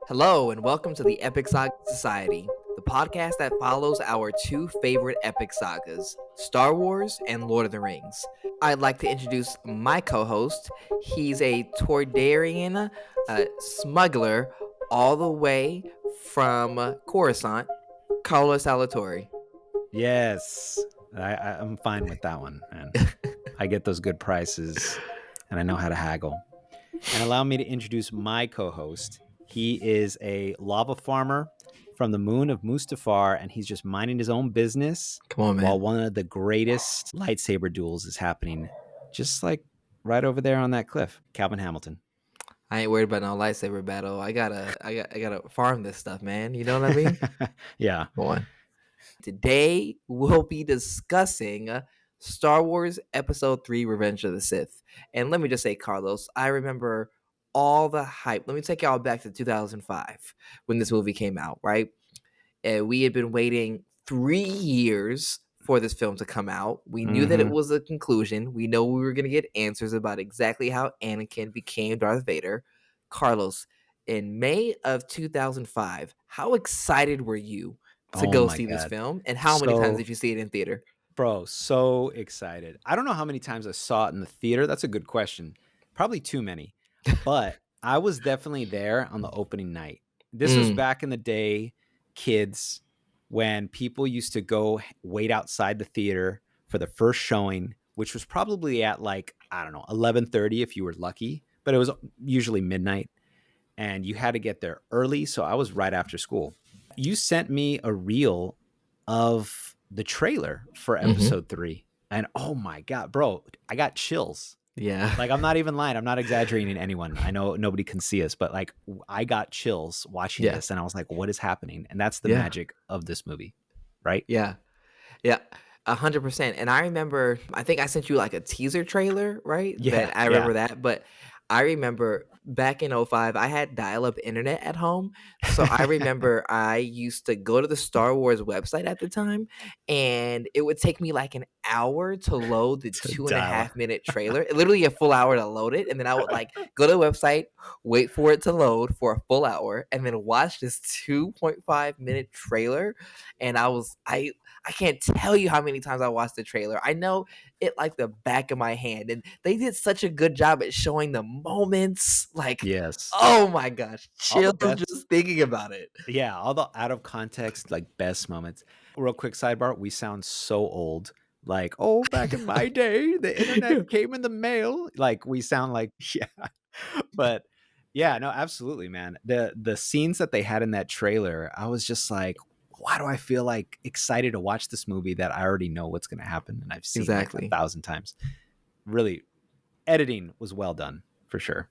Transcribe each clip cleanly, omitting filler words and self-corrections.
Hello, and welcome to the Epic Saga Society, the podcast that follows our two favorite epic sagas, Star Wars and Lord of the Rings. I'd like to introduce my co-host. He's a Toydarian smuggler all the way from Coruscant, Carlos Alatorre. Yes, I'm fine with that one, man. I get those good prices, and I know how to haggle. And allow me to introduce my co-host. He is a lava farmer from the moon of Mustafar, and he's just minding his own business. Come on, man. While one of the greatest lightsaber duels is happening, just like right over there on that cliff. Calvin Hamilton. I ain't worried about no lightsaber battle. I gotta farm this stuff, man. You know what I mean? Yeah. Go on. Today we'll be discussing Star Wars Episode 3 Revenge of the Sith. And let me just say, Carlos, I remember all the hype. Let me take y'all back to 2005 when this movie came out, right? We had been waiting 3 years for this film to come out. We knew that it was a conclusion. We know we were going to get answers about exactly how Anakin became Darth Vader. Carlos, in May of 2005, how excited were you to go see this film, and how many times did you see it in theater? Bro, so excited. I don't know how many times I saw it in the theater. That's a good question. Probably too many. But I was definitely there on the opening night. This was back in the day, kids, when people used to go wait outside the theater for the first showing, which was probably at 11:30 if you were lucky, but it was usually midnight, and you had to get there early, so I was right after school. You sent me a reel of the trailer for episode 3, and oh my God, bro, I got chills. Yeah. I'm not even lying. I'm not exaggerating anyone. I know nobody can see us, but I got chills watching this, and I was like, what is happening? And that's the magic of this movie, right? Yeah. 100%. And I remember, I think I sent you a teaser trailer, right? Yeah. I remember that, but I remember back in 2005, I had dial-up internet at home. So I remember I used to go to the Star Wars website at the time, and it would take me an hour to load the 2.5-minute trailer. Literally a full hour to load it. And then I would go to the website, wait for it to load for a full hour, and then watch this 2.5-minute trailer. And I can't tell you how many times I watched the trailer. I know it like the back of my hand, and they did such a good job at showing the moments. Yes. Oh my gosh, chills just thinking about it. Yeah, all the out of context best moments. Real quick sidebar: we sound so old. Back in my day, the internet came in the mail. We sound but yeah, no, absolutely, man. The scenes that they had in that trailer, I was just like, why do I feel excited to watch this movie that I already know what's going to happen and I've seen 1,000 times? Really, editing was well done for sure.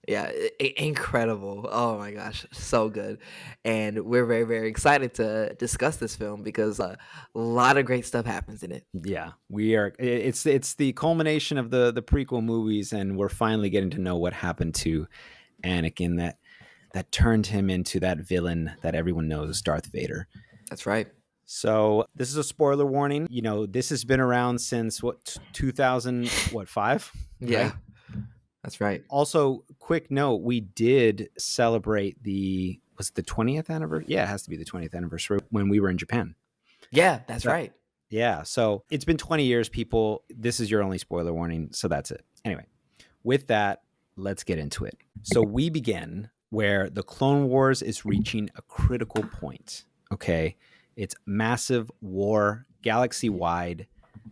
Yeah, incredible. Oh my gosh, so good. And we're very, very excited to discuss this film because a lot of great stuff happens in it. Yeah, we are. It's the culmination of the prequel movies, and we're finally getting to know what happened to Anakin that turned him into that villain that everyone knows, Darth Vader. That's right. So this is a spoiler warning. This has been around since 2005? Yeah. Right? That's right. Also, quick note, we did celebrate was it the 20th anniversary? Yeah, it has to be the 20th anniversary when we were in Japan. Yeah, that's right. Yeah, so it's been 20 years, people. This is your only spoiler warning, so that's it. Anyway, with that, let's get into it. So we begin where the Clone Wars is reaching a critical point, okay? It's massive war, galaxy-wide.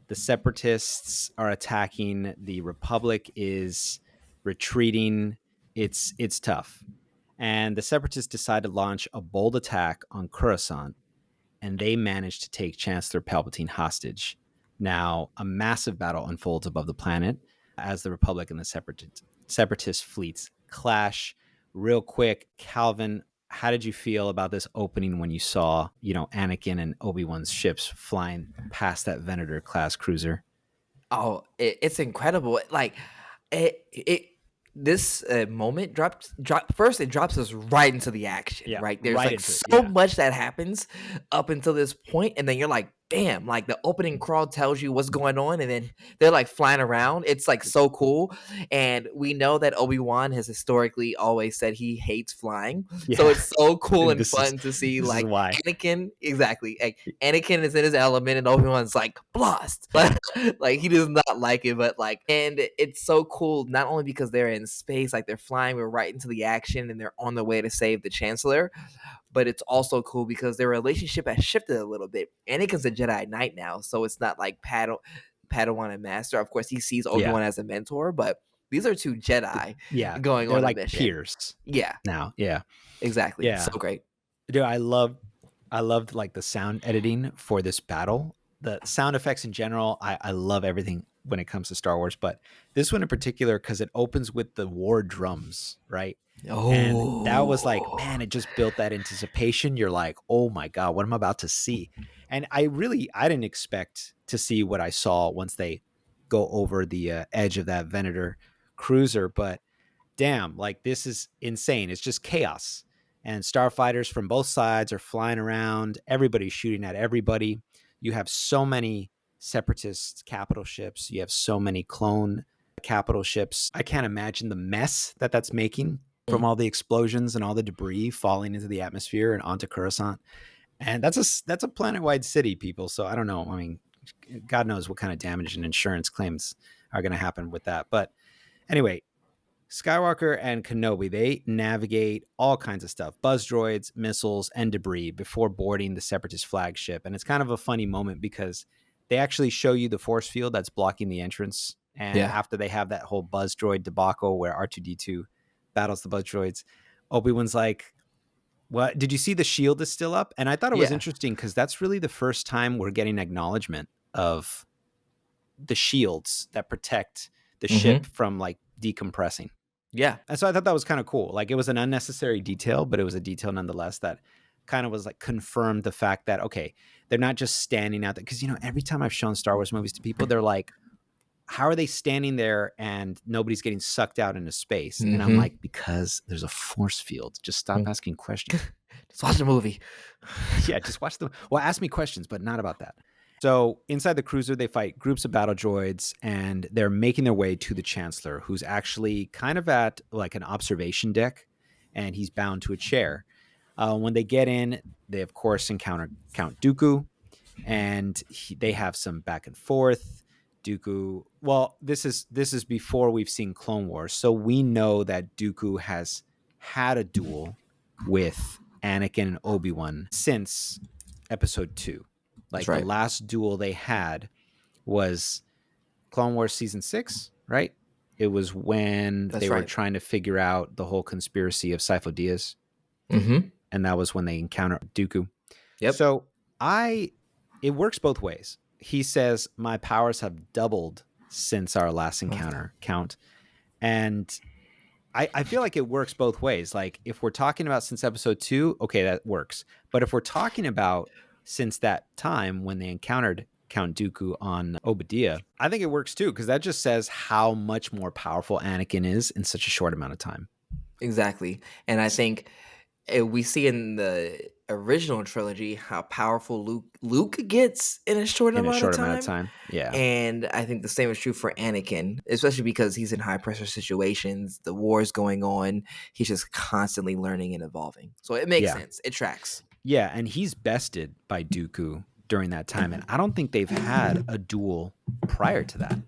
The Separatists are attacking. The Republic is retreating. It's tough. And the Separatists decide to launch a bold attack on Coruscant, and they manage to take Chancellor Palpatine hostage. Now, a massive battle unfolds above the planet as the Republic and the Separatist fleets clash. Real quick, Calvin, how did you feel about this opening when you saw, Anakin and Obi-Wan's ships flying past that Venator-class cruiser? Oh, it's incredible. This moment drops. First, it drops us right into the action. Yeah, right? There's right so much that happens up until this point, and then you're like, bam, like the opening crawl tells you what's going on, and then they're like flying around. It's like so cool. And we know that Obi-Wan has historically always said he hates flying. So Yeah. it's so cool And and fun to see this is like why. Anakin, exactly. Like Anakin is in his element and Obi-Wan's like blast. Like he does not like it, but like, and it's so cool, not only because they're in space, like they're flying, we're right into the action and they're on the way to save the Chancellor, but it's also cool because their relationship has shifted a little bit. Anakin's a Jedi Knight now, so it's not like Padawan and Master. Of course, he sees Yeah. Obi-Wan as a mentor, but these are two Jedi Yeah. going They're on a like mission. peers Yeah, now. Yeah. exactly. So Yeah. great. Dude, I loved like the sound editing for this battle. The sound effects in general, I love everything when it comes to Star Wars, but this one in particular, because it opens with the war drums, right? And that was like, Oh, man, it just built that anticipation. You're like, oh my God, what am I about to see? And I didn't expect to see what I saw once they go over the edge of that Venator cruiser, but damn, like this is insane. It's just chaos. And starfighters from both sides are flying around. Everybody's shooting at everybody. You have so many separatist capital ships. You have so many clone capital ships. I can't imagine the mess that that's making from mm, all the explosions and all the debris falling into the atmosphere and onto Coruscant. And that's a planet-wide city, people. So I don't know. I mean, God knows what kind of damage and insurance claims are going to happen with that. But anyway, Skywalker and Kenobi, they navigate all kinds of stuff, buzz droids, missiles, and debris before boarding the Separatist flagship. And it's kind of a funny moment because they actually show you the force field that's blocking the entrance. And yeah, after they have that whole buzz droid debacle where R2D2 battles the buzz droids, Obi-Wan's like, what? Did you see the shield is still up? And I thought it was yeah. interesting because that's really the first time we're getting acknowledgement of the shields that protect the ship Mm-hmm. from like decompressing. Yeah, And so I thought that was kind of cool. Like it was an unnecessary detail, but it was a detail nonetheless that kind of was like confirmed the fact that, okay, they're not just standing out there. Cause every time I've shown Star Wars movies to people, they're like, how are they standing there and nobody's getting sucked out into space? And I'm mm-hmm. like, because there's a force field. Just stop asking questions. Just watch the movie. Yeah, just watch them. Well, ask me questions, but not about that. So inside the cruiser, they fight groups of battle droids, and they're making their way to the Chancellor, who's actually kind of at like an observation deck, and he's bound to a chair. When they get in, they of course encounter Count Dooku, and they have some back and forth. Dooku. Well, this is before we've seen Clone Wars, so we know that Dooku has had a duel with Anakin and Obi-Wan since Episode 2. That's Like the right. last duel they had was Clone Wars season 6, right? It was when they That's were right. trying to figure out the whole conspiracy of Sifo Dyas, Mm-hmm. and that was when they encountered Dooku. Yep. So it works both ways. He says my powers have doubled since our last encounter, Count, and I feel like it works both ways. Like if we're talking about since episode 2, okay, that works. But if we're talking about since that time when they encountered Count Dooku on Obadiah, I think it works too, because that just says how much more powerful Anakin is in such a short amount of time. Exactly. And I think we see in the original trilogy how powerful Luke gets in a short In a amount of short amount of time. time. Yeah. And I think the same is true for Anakin, especially because he's in high pressure situations, the war's going on. He's just constantly learning and evolving. So it makes Yeah. sense. It tracks. Yeah. And he's bested by Dooku during that time. And I don't think they've had a duel prior to that,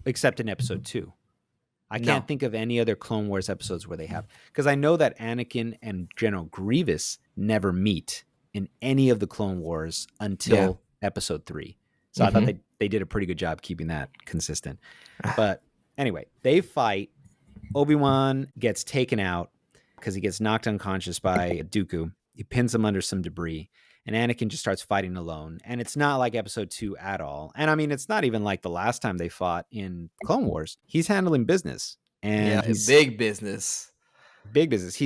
except in episode 2. I can't No. think of any other Clone Wars episodes where they have, because I know that Anakin and General Grievous never meet in any of the Clone Wars Yeah. until episode 3. So I thought Mm-hmm. they did a pretty good job keeping that consistent. But anyway, they fight. Obi-Wan gets taken out because he gets knocked unconscious by Dooku. He pins him under some debris, and Anakin just starts fighting alone. And it's not like episode 2 at all. And I mean, it's not even like the last time they fought in Clone Wars. He's handling business, and Yeah. he's Big business. big business.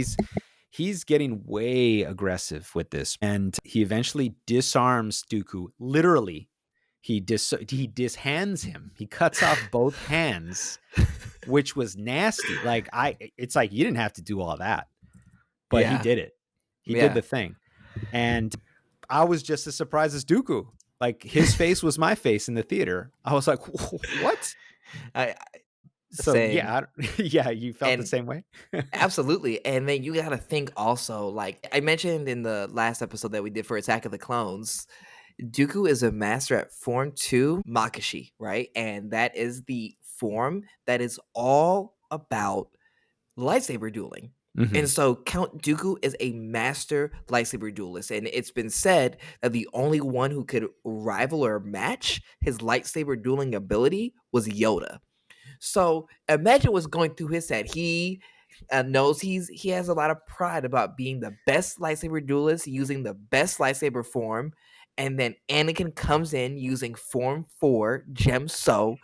He's getting way aggressive with this, and he eventually disarms Dooku. Literally, he dishands him. He cuts off both hands, which was nasty. Like it's like you didn't have to do all that, but he Yeah. did it. He did Yeah. the thing, and I was just as surprised as Dooku. Like his face was my face in the theater. I was like, what? I So Same. yeah, yeah, you felt the And same way. absolutely. And then you gotta think also, like I mentioned in the last episode that we did for Attack of the Clones, Dooku is a master at Form 2 Makashi, right? And that is the form that is all about lightsaber dueling. Hmm. And so Count Dooku is a master lightsaber duelist. And it's been said that the only one who could rival or match his lightsaber dueling ability was Yoda. So imagine what's going through his head. He knows he has a lot of pride about being the best lightsaber duelist using the best lightsaber form, and then Anakin comes in using Form 4 Gem So,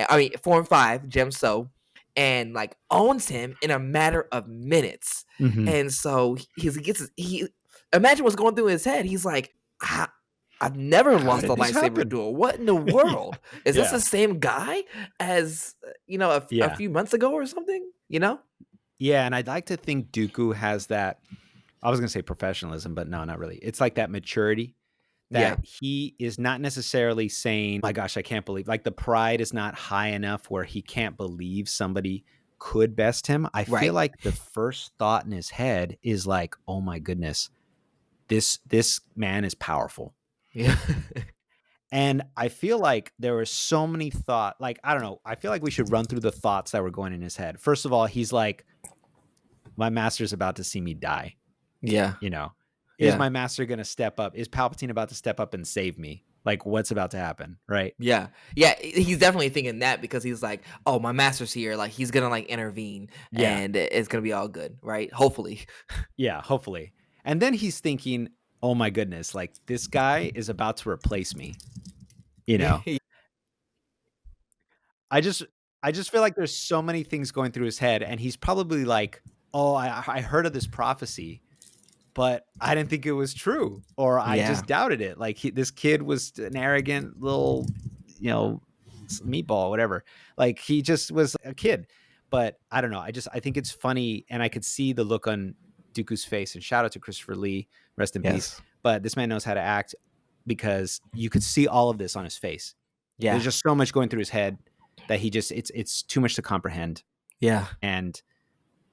I mean Form 5 Gem So, and like owns him in a matter of minutes. Hmm. And so he gets he imagine what's going through his head. He's like, I've never How lost a did this lightsaber happen? duel. What in the Yeah. world? Is this the Yeah. same guy as a Yeah. few months ago or something? You know? Yeah. And I'd like to think Dooku has that. I was going to say professionalism, but no, not really. It's like that maturity Yeah. that he is not necessarily saying, my gosh, I can't believe, like the pride is not high enough where he can't believe somebody could best him. I feel Right. like the first thought in his head is like, oh my goodness, this man is powerful. Yeah. And I feel like there were so many like, I don't know. I feel like we should run through the thoughts that were going in his head. First of all, he's like, my master's about to see me die. Yeah. You know, is Yeah. my master going to step up? Is Palpatine about to step up and save me? Like, what's about to happen? Right. Yeah. Yeah. He's definitely thinking that because he's like, oh, my master's here. Like he's gonna like intervene Yeah. and it's gonna be all good, right? Hopefully. Yeah. Hopefully. And then he's thinking, oh my goodness, like this guy is about to replace me. You know, I just, I just feel like there's so many things going through his head. And he's probably like, oh, I heard of this prophecy, but I didn't think it was true, or I Yeah. just doubted it. Like this kid was an arrogant little, you know, meatball, whatever. Like he just was a kid. But I don't know. I think it's funny, and I could see the look on Dooku's face. And shout out to Christopher Lee, rest in peace. Yes. But this man knows how to act because you could see all of this on his face. There's Yeah. just so much going through his head that it's too much to comprehend. Yeah. And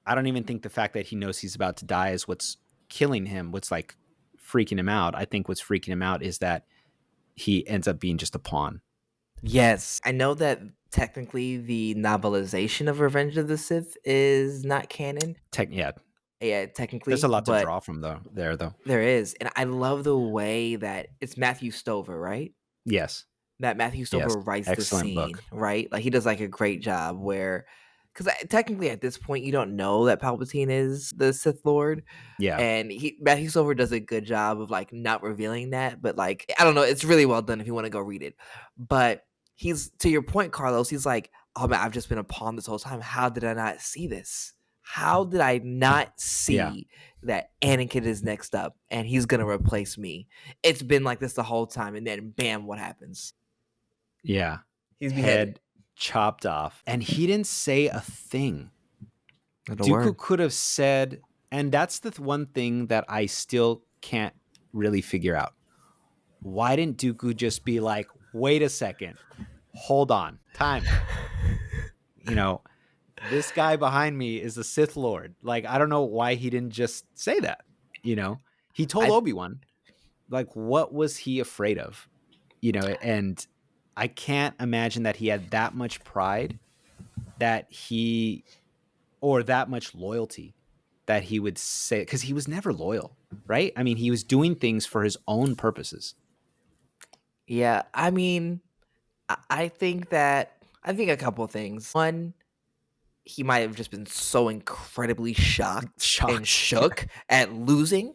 I don't even think the fact that he knows he's about to die is what's killing him, what's like freaking him out. I think what's freaking him out is that he ends up being just a pawn. Yes. I know that technically the novelization of Revenge of the Sith is not canon. Yeah, Yeah, there's a technically, lot to but draw from though. there is. And I love the way that it's Matthew Stover, right? Yes, That Matthew yes, Stover writes the excellent scene, book. right? Like he does like a great job where, because technically at this point you don't know that Palpatine is the Sith Lord, Yeah, and Matthew Stover does a good job of like not revealing that, but like I don't know, it's really well done if you want to go read it. But he's to your point, Carlos. He's like, oh man, I've just been a pawn this whole time. How did I not see this? How did I not yeah, see that Anakin is next up and he's gonna replace me? It's been like this the whole time, and then bam, what happens? yeah. He's beheaded. Head chopped off, and he didn't say a thing. Not a Dooku word. could have said, and that's the one thing that I still can't really figure out. Why didn't Dooku just be like, wait a second, hold on, time. You know, this guy behind me is the Sith Lord. Like, I don't know why he didn't just say that. You know, he told I Obi-Wan, like, what was he afraid of? You know, and I can't imagine that he had that much pride or that much loyalty that he would say, because he was never loyal, right? I mean, he was doing things for his own purposes. Yeah, I mean, I think a couple of things. One, he might have just been so incredibly shocked and Shocked. shook at losing.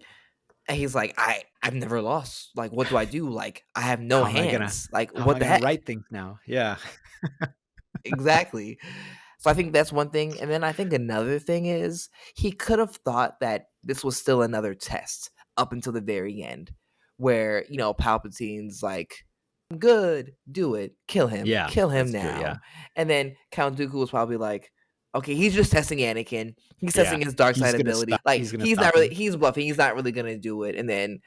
And he's like, I've never lost. Like, what do I do? Like, I have no How am I gonna hands. Like, how am what I the gonna heck? write things now? Yeah. Exactly. So I think that's one thing. And then I think another thing is he could have thought that this was still another test up until the very end, where, Palpatine's like, good, do it, Yeah, kill him that's true. Yeah. now. And then Count Dooku was probably like, okay, he's just testing Anakin. He's Yeah. testing his dark side ability. Like He's gonna he's stop not really, him. he's bluffing. He's not really gonna do it. And then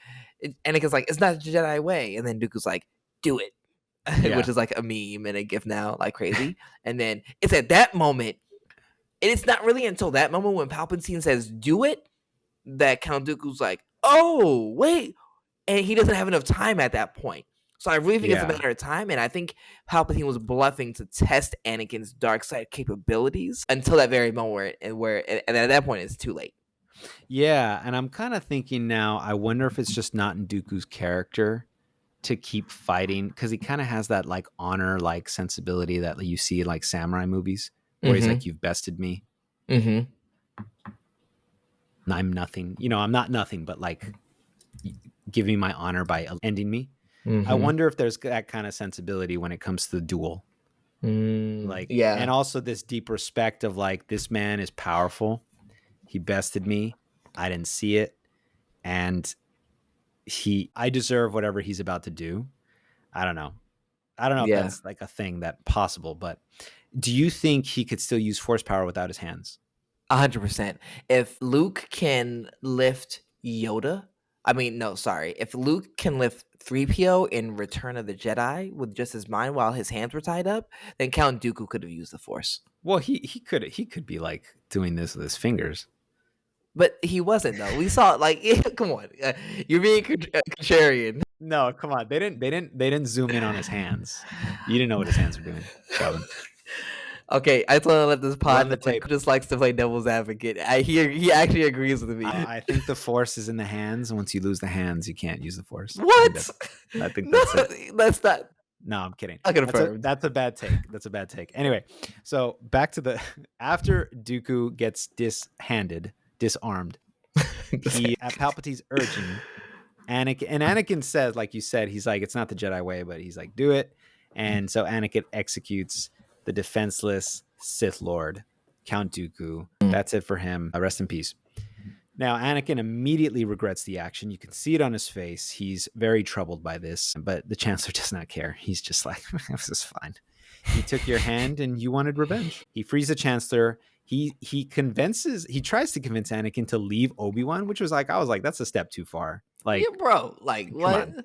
Anakin's like, it's not the Jedi way. And then Dooku's like, do it, which Yeah. is like a meme and a gif now, like crazy. And then it's at that moment, and it's not really until that moment when Palpatine says do it that Count Dooku's like, oh wait, and he doesn't have enough time at that point. So I really think it's a Yeah. matter of time, and I think Palpatine was bluffing to test Anakin's dark side capabilities until that very moment, and at that point it's too late. Yeah, and I'm kind of thinking now, I wonder if it's just not in Dooku's character to keep fighting, because he kind of has that like honor like sensibility that you see in like samurai movies where he's Mm-hmm. like, you've bested me. Mm-hmm. I'm nothing. You know, I'm not nothing, but like give me my honor by ending me. I Mm-hmm. wonder if there's that kind of sensibility when it comes to the duel. Like, and Yeah. also this deep respect of like, this man is powerful. He bested me. I didn't see it. And I deserve whatever he's about to do. I don't know. I don't know if Yeah. that's like a thing that possible, but do you think he could still use force power without his hands? 100%. If Luke can lift Yoda, I mean, no, sorry. If Luke can lift 3PO in Return of the Jedi with just his mind while his hands were tied up, then Count Dooku could have used the Force. Well, he could be like doing this with his fingers. But he wasn't, though. We saw, like, come on. You're being contrarian. No, come on. They didn't zoom in on his hands. You didn't know what his hands were doing, Calvin. Okay, I just want to let this Run pod the know that tape. just likes to play devil's advocate. He actually agrees with me. I think the force is in the hands. Once you lose the hands, you can't use the force. What? I think No, that's it. that's not. No, I'm kidding. I confirmed. That's a bad take. That's a bad take. Anyway, so back to the after Dooku gets disarmed, he at Palpatine's urging, Anakin says, like you said, he's like, it's not the Jedi way, but he's like, do it. And so Anakin executes the defenseless Sith Lord, Count Dooku. That's it for him. Rest in peace. Now, Anakin immediately regrets the action. You can see it on his face. He's very troubled by this, but the Chancellor does not care. He's just like, this is fine. He took your hand and you wanted revenge. He frees the Chancellor. He tries to convince Anakin to leave Obi-Wan, which was like, I was like, that's a step too far. Like, Yeah, bro. Like, come what? on.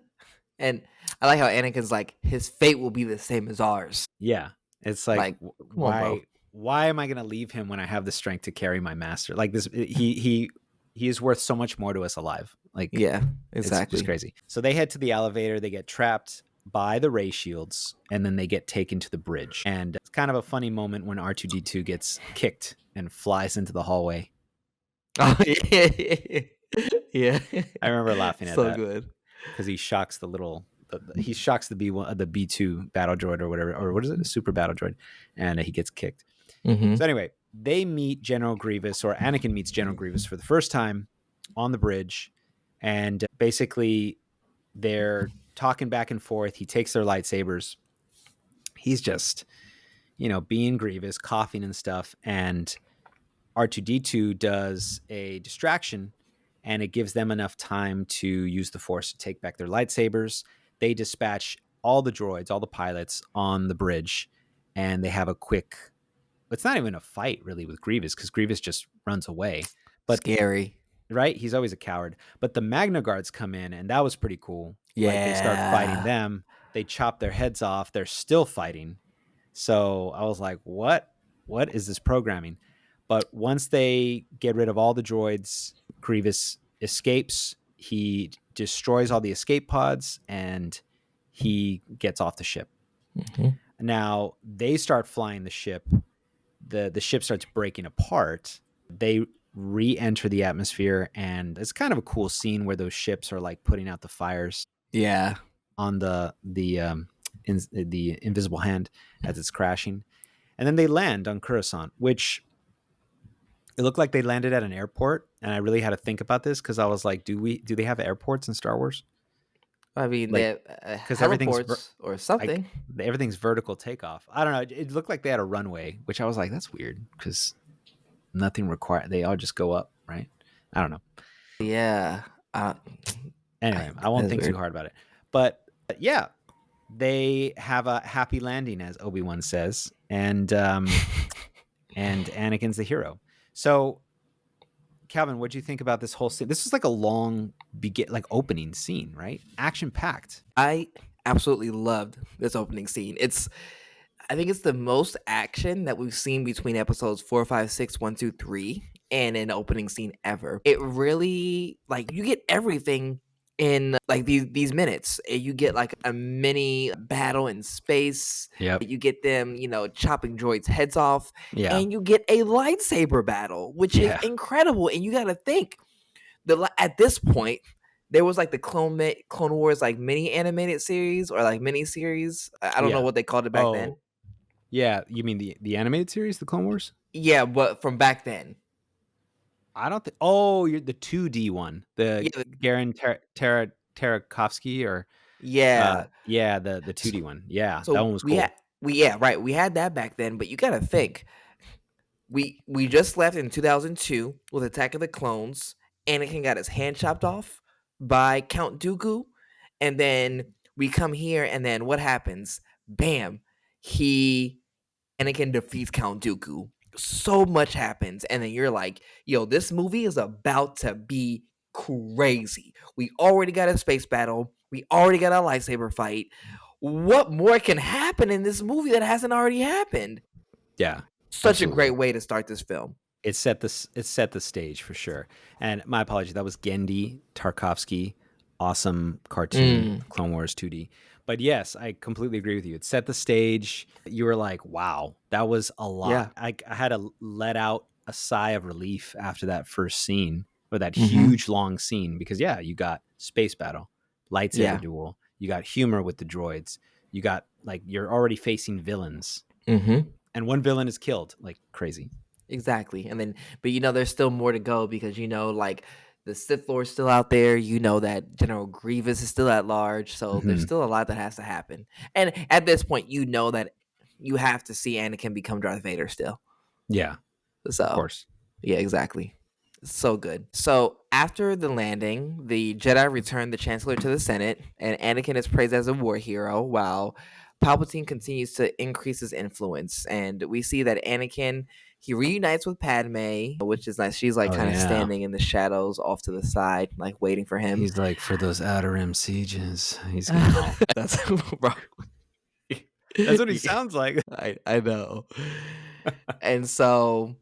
And I like how Anakin's like, his fate will be the same as ours. Yeah. It's like, Like, come on, bro. why am I going to leave him when I have the strength to carry my master? Like this, he is worth so much more to us alive. Like, Yeah, it's exactly. just crazy. So they head to the elevator. They get trapped by the ray shields, and then they get taken to the bridge. And it's kind of a funny moment when R2D2 gets kicked and flies into the hallway. Oh, yeah. Yeah. I remember laughing at so that. good. Because he shocks the little, he shocks the B1, the B2 battle droid or whatever, or what is it, a super battle droid, and he gets kicked. Mm-hmm. So anyway, they meet General Grievous, or Anakin meets General Grievous for the first time on the bridge, and basically they're talking back and forth. He takes their lightsabers. He's just, being Grievous, coughing and stuff, and R2D2 does a distraction, and it gives them enough time to use the Force to take back their lightsabers. They dispatch all the droids, all the pilots on the bridge, and they have a quick, it's not even a fight really with Grievous, because Grievous just runs away. But Scary. Right? He's always a coward. But the Magna Guards come in, and that was pretty cool. Yeah. Like, they start fighting them. They chop their heads off. They're still fighting. So I was like, what is this programming? But once they get rid of all the droids, Grievous escapes. He destroys all the escape pods, and he gets off the ship. Mm-hmm. Now they start flying the ship. The ship starts breaking apart. They re-enter the atmosphere, and it's kind of a cool scene where those ships are like putting out the fires. Yeah. On the invisible hand as it's crashing, and then they land on Coruscant, which it looked like they landed at an airport. And I really had to think about this, because I was like, do they have airports in Star Wars? I mean, Like, they because heliports or something. Everything's vertical takeoff. I don't know. It looked like they had a runway, which I was like, that's weird, because nothing required. They all just go up, right? I don't know. Yeah. Anyway, I won't think too hard about it. But yeah, they have a happy landing, as Obi-Wan says, and and Anakin's the hero. So, Calvin, what do you think about this whole scene? This is like a long opening scene, right? Action packed. I absolutely loved this opening scene. I think it's the most action that we've seen between episodes 4, 5, 6, 1, 2, 3, and an opening scene ever. It really like you get everything in like these minutes. You get like a mini battle in space. Yep. You get them, chopping droids' heads off, Yeah. and you get a lightsaber battle, which is Yeah. incredible. And you got to think at this point there was like the Clone Wars like mini animated series or like mini series. I don't know Yeah. what they called it back then. Oh, yeah. You mean the animated series, the Clone Wars? Yeah, but from back then. I don't think. Oh, you're the 2D one, the Yeah, Garen Tarakovsky, or yeah. yeah, the So, 2D one. Yeah, that so one was we had cool. we had that back then, but you got to think we just left in 2002 with Attack of the Clones. Anakin got his hand chopped off by Count Dooku, and then we come here, and then what happens? Bam! He Anakin defeats Count Dooku. So much happens, and then you're like, "Yo, this movie is about to be crazy." We already got a space battle. We already got a lightsaber fight. What more can happen in this movie that hasn't already happened? Yeah, Such a great absolutely. way to start this film. It set the stage for sure. And my apology, that was Gendy Tarkovsky, awesome cartoon, Mm, Clone Wars 2D. But yes, I completely agree with you. It set the stage. You were like, wow, that was a lot. yeah. I had to let out a sigh of relief after that first scene, or that Hmm. huge long scene, because yeah, you got space battle, lightsaber Yeah. duel, you got humor with the droids, you got like you're already facing villains, Hmm. and one villain is killed like crazy. Exactly. And then, but there's still more to go because like the Sith Lord's still out there. You know that General Grievous is still at large. So there's Hmm. still a lot that has to happen. And at this point, you know that you have to see Anakin become Darth Vader still. Yeah, of So course. yeah, exactly. So good. So after the landing, the Jedi return the Chancellor to the Senate, and Anakin is praised as a war hero, while Palpatine continues to increase his influence. And we see that Anakin he reunites with Padme, which is nice. She's like Oh kind of yeah. standing in the shadows off to the side, like waiting for him. He's like, for those outer rim sieges, he's gonna all. That's bro. That's what he sounds like. I know. And so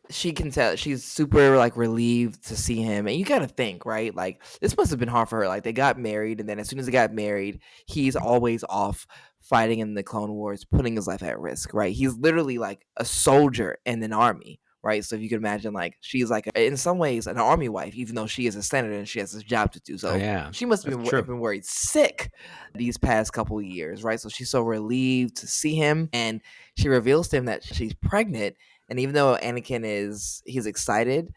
she can tell she's super like relieved to see him, and you gotta think, right, like this must have been hard for her. Like they got married, and then as soon as they got married, he's always off fighting in the Clone Wars, putting his life at risk, right? He's literally like a soldier in an army, right? So if you can imagine, like she's like in some ways an army wife, even though she is a senator and she has this job to do. Oh So yeah, she must that's have true. been worried sick these past couple of years, right? So she's so relieved to see him, and she reveals to him that she's pregnant. And even though Anakin he's excited,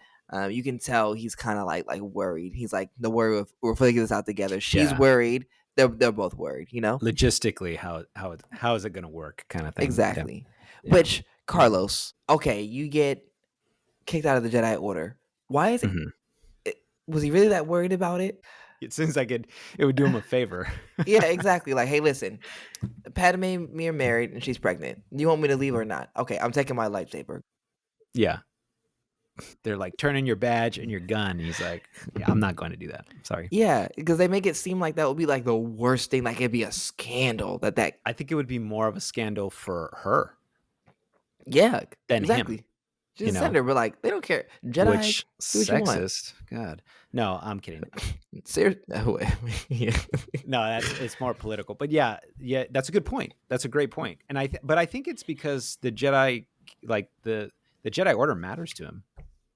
you can tell he's kind of like worried. He's like, "Don't worry, we're figuring this out together." She's Yeah, worried. They're both worried. logistically, how is it gonna work, kind of thing. Yeah, Exactly. yeah. Which Carlos, okay, you get kicked out of the Jedi Order. Why is it? Hmm. Was he really that worried about it? It seems like it would do him a favor. Yeah, exactly. Like, hey, listen, Padme and me are married, and she's pregnant. You want me to leave or not? Okay, I'm taking my lightsaber. Yeah, they're like, turn in your badge and your gun. He's like, yeah, I'm not going to do that. Sorry. Yeah, because they make it seem like that would be like the worst thing. Like it'd be a scandal that. I think it would be more of a scandal for her Yeah, than him. exactly. Just send her, but like they don't care. Jedi, Which do what you want. sexist? God, no, I'm kidding. Seriously, no way. Yeah. No, it's more political. But yeah, yeah, that's a good point. That's a great point. And but I think it's because the Jedi, like the Jedi Order, matters to him,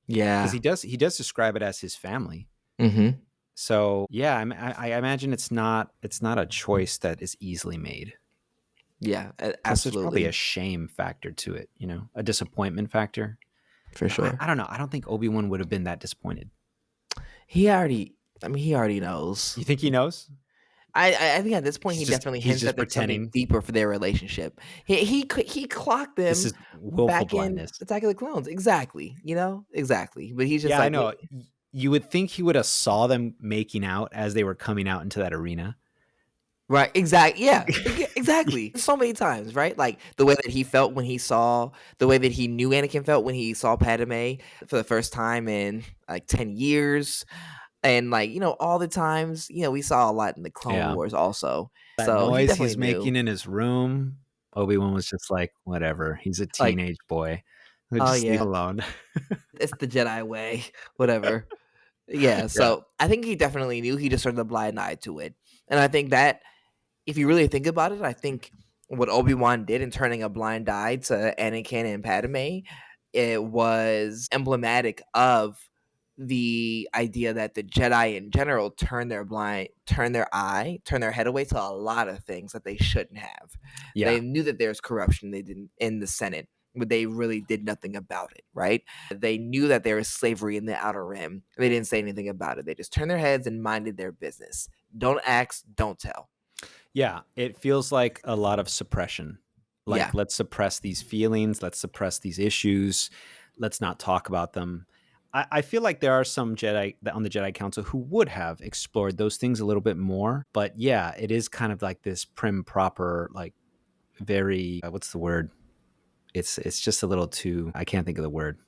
because Yeah. he does describe it as his family. Mm-hmm. So yeah, I imagine it's not a choice that is easily made. Yeah, Plus, there's probably a absolutely, shame factor to it. A disappointment factor. for sure. I don't know. I don't think Obi-Wan would have been that disappointed. He already knows. You think he knows? I think at this point he definitely He's hints just that there's something pretending. deeper for their relationship. He clocked This them is willful back in blindness. Attack of the Clones. Exactly. Exactly. But he's just Yeah, I like, know. You would think he would have saw them making out as they were coming out into that arena. right, exactly. Yeah, exactly. So many times, right? Like the way that he felt when he saw, the way that he knew Anakin felt when he saw Padme for the first time in like 10 years. And like, all the times, we saw a lot in the Clone Yeah. Wars also. That So he noise definitely he's knew. making in his room, Obi-Wan was just like, whatever. He's a Like, teenage boy. oh Just leave yeah, him alone. it's the Jedi way, whatever. Yeah, Yeah. so I think he definitely knew. He just turned a blind eye to it. And I think that if you really think about it, I think what Obi-Wan did in turning a blind eye to Anakin and Padme, it was emblematic of the idea that the Jedi in general turn their head away to a lot of things that they shouldn't have. Yeah. They knew that there's corruption they didn't in the Senate, but they really did nothing about it, right? They knew that there was slavery in the Outer Rim. They didn't say anything about it. They just turned their heads and minded their business. Don't ask, don't tell. Yeah. It feels like a lot of suppression. Yeah. Like, let's suppress these feelings. Let's suppress these issues. Let's not talk about them. I feel like there are some Jedi on the Jedi Council who would have explored those things a little bit more. But yeah, it is kind of like this prim, proper, like very, what's the word? It's just a little too, I can't think of the word,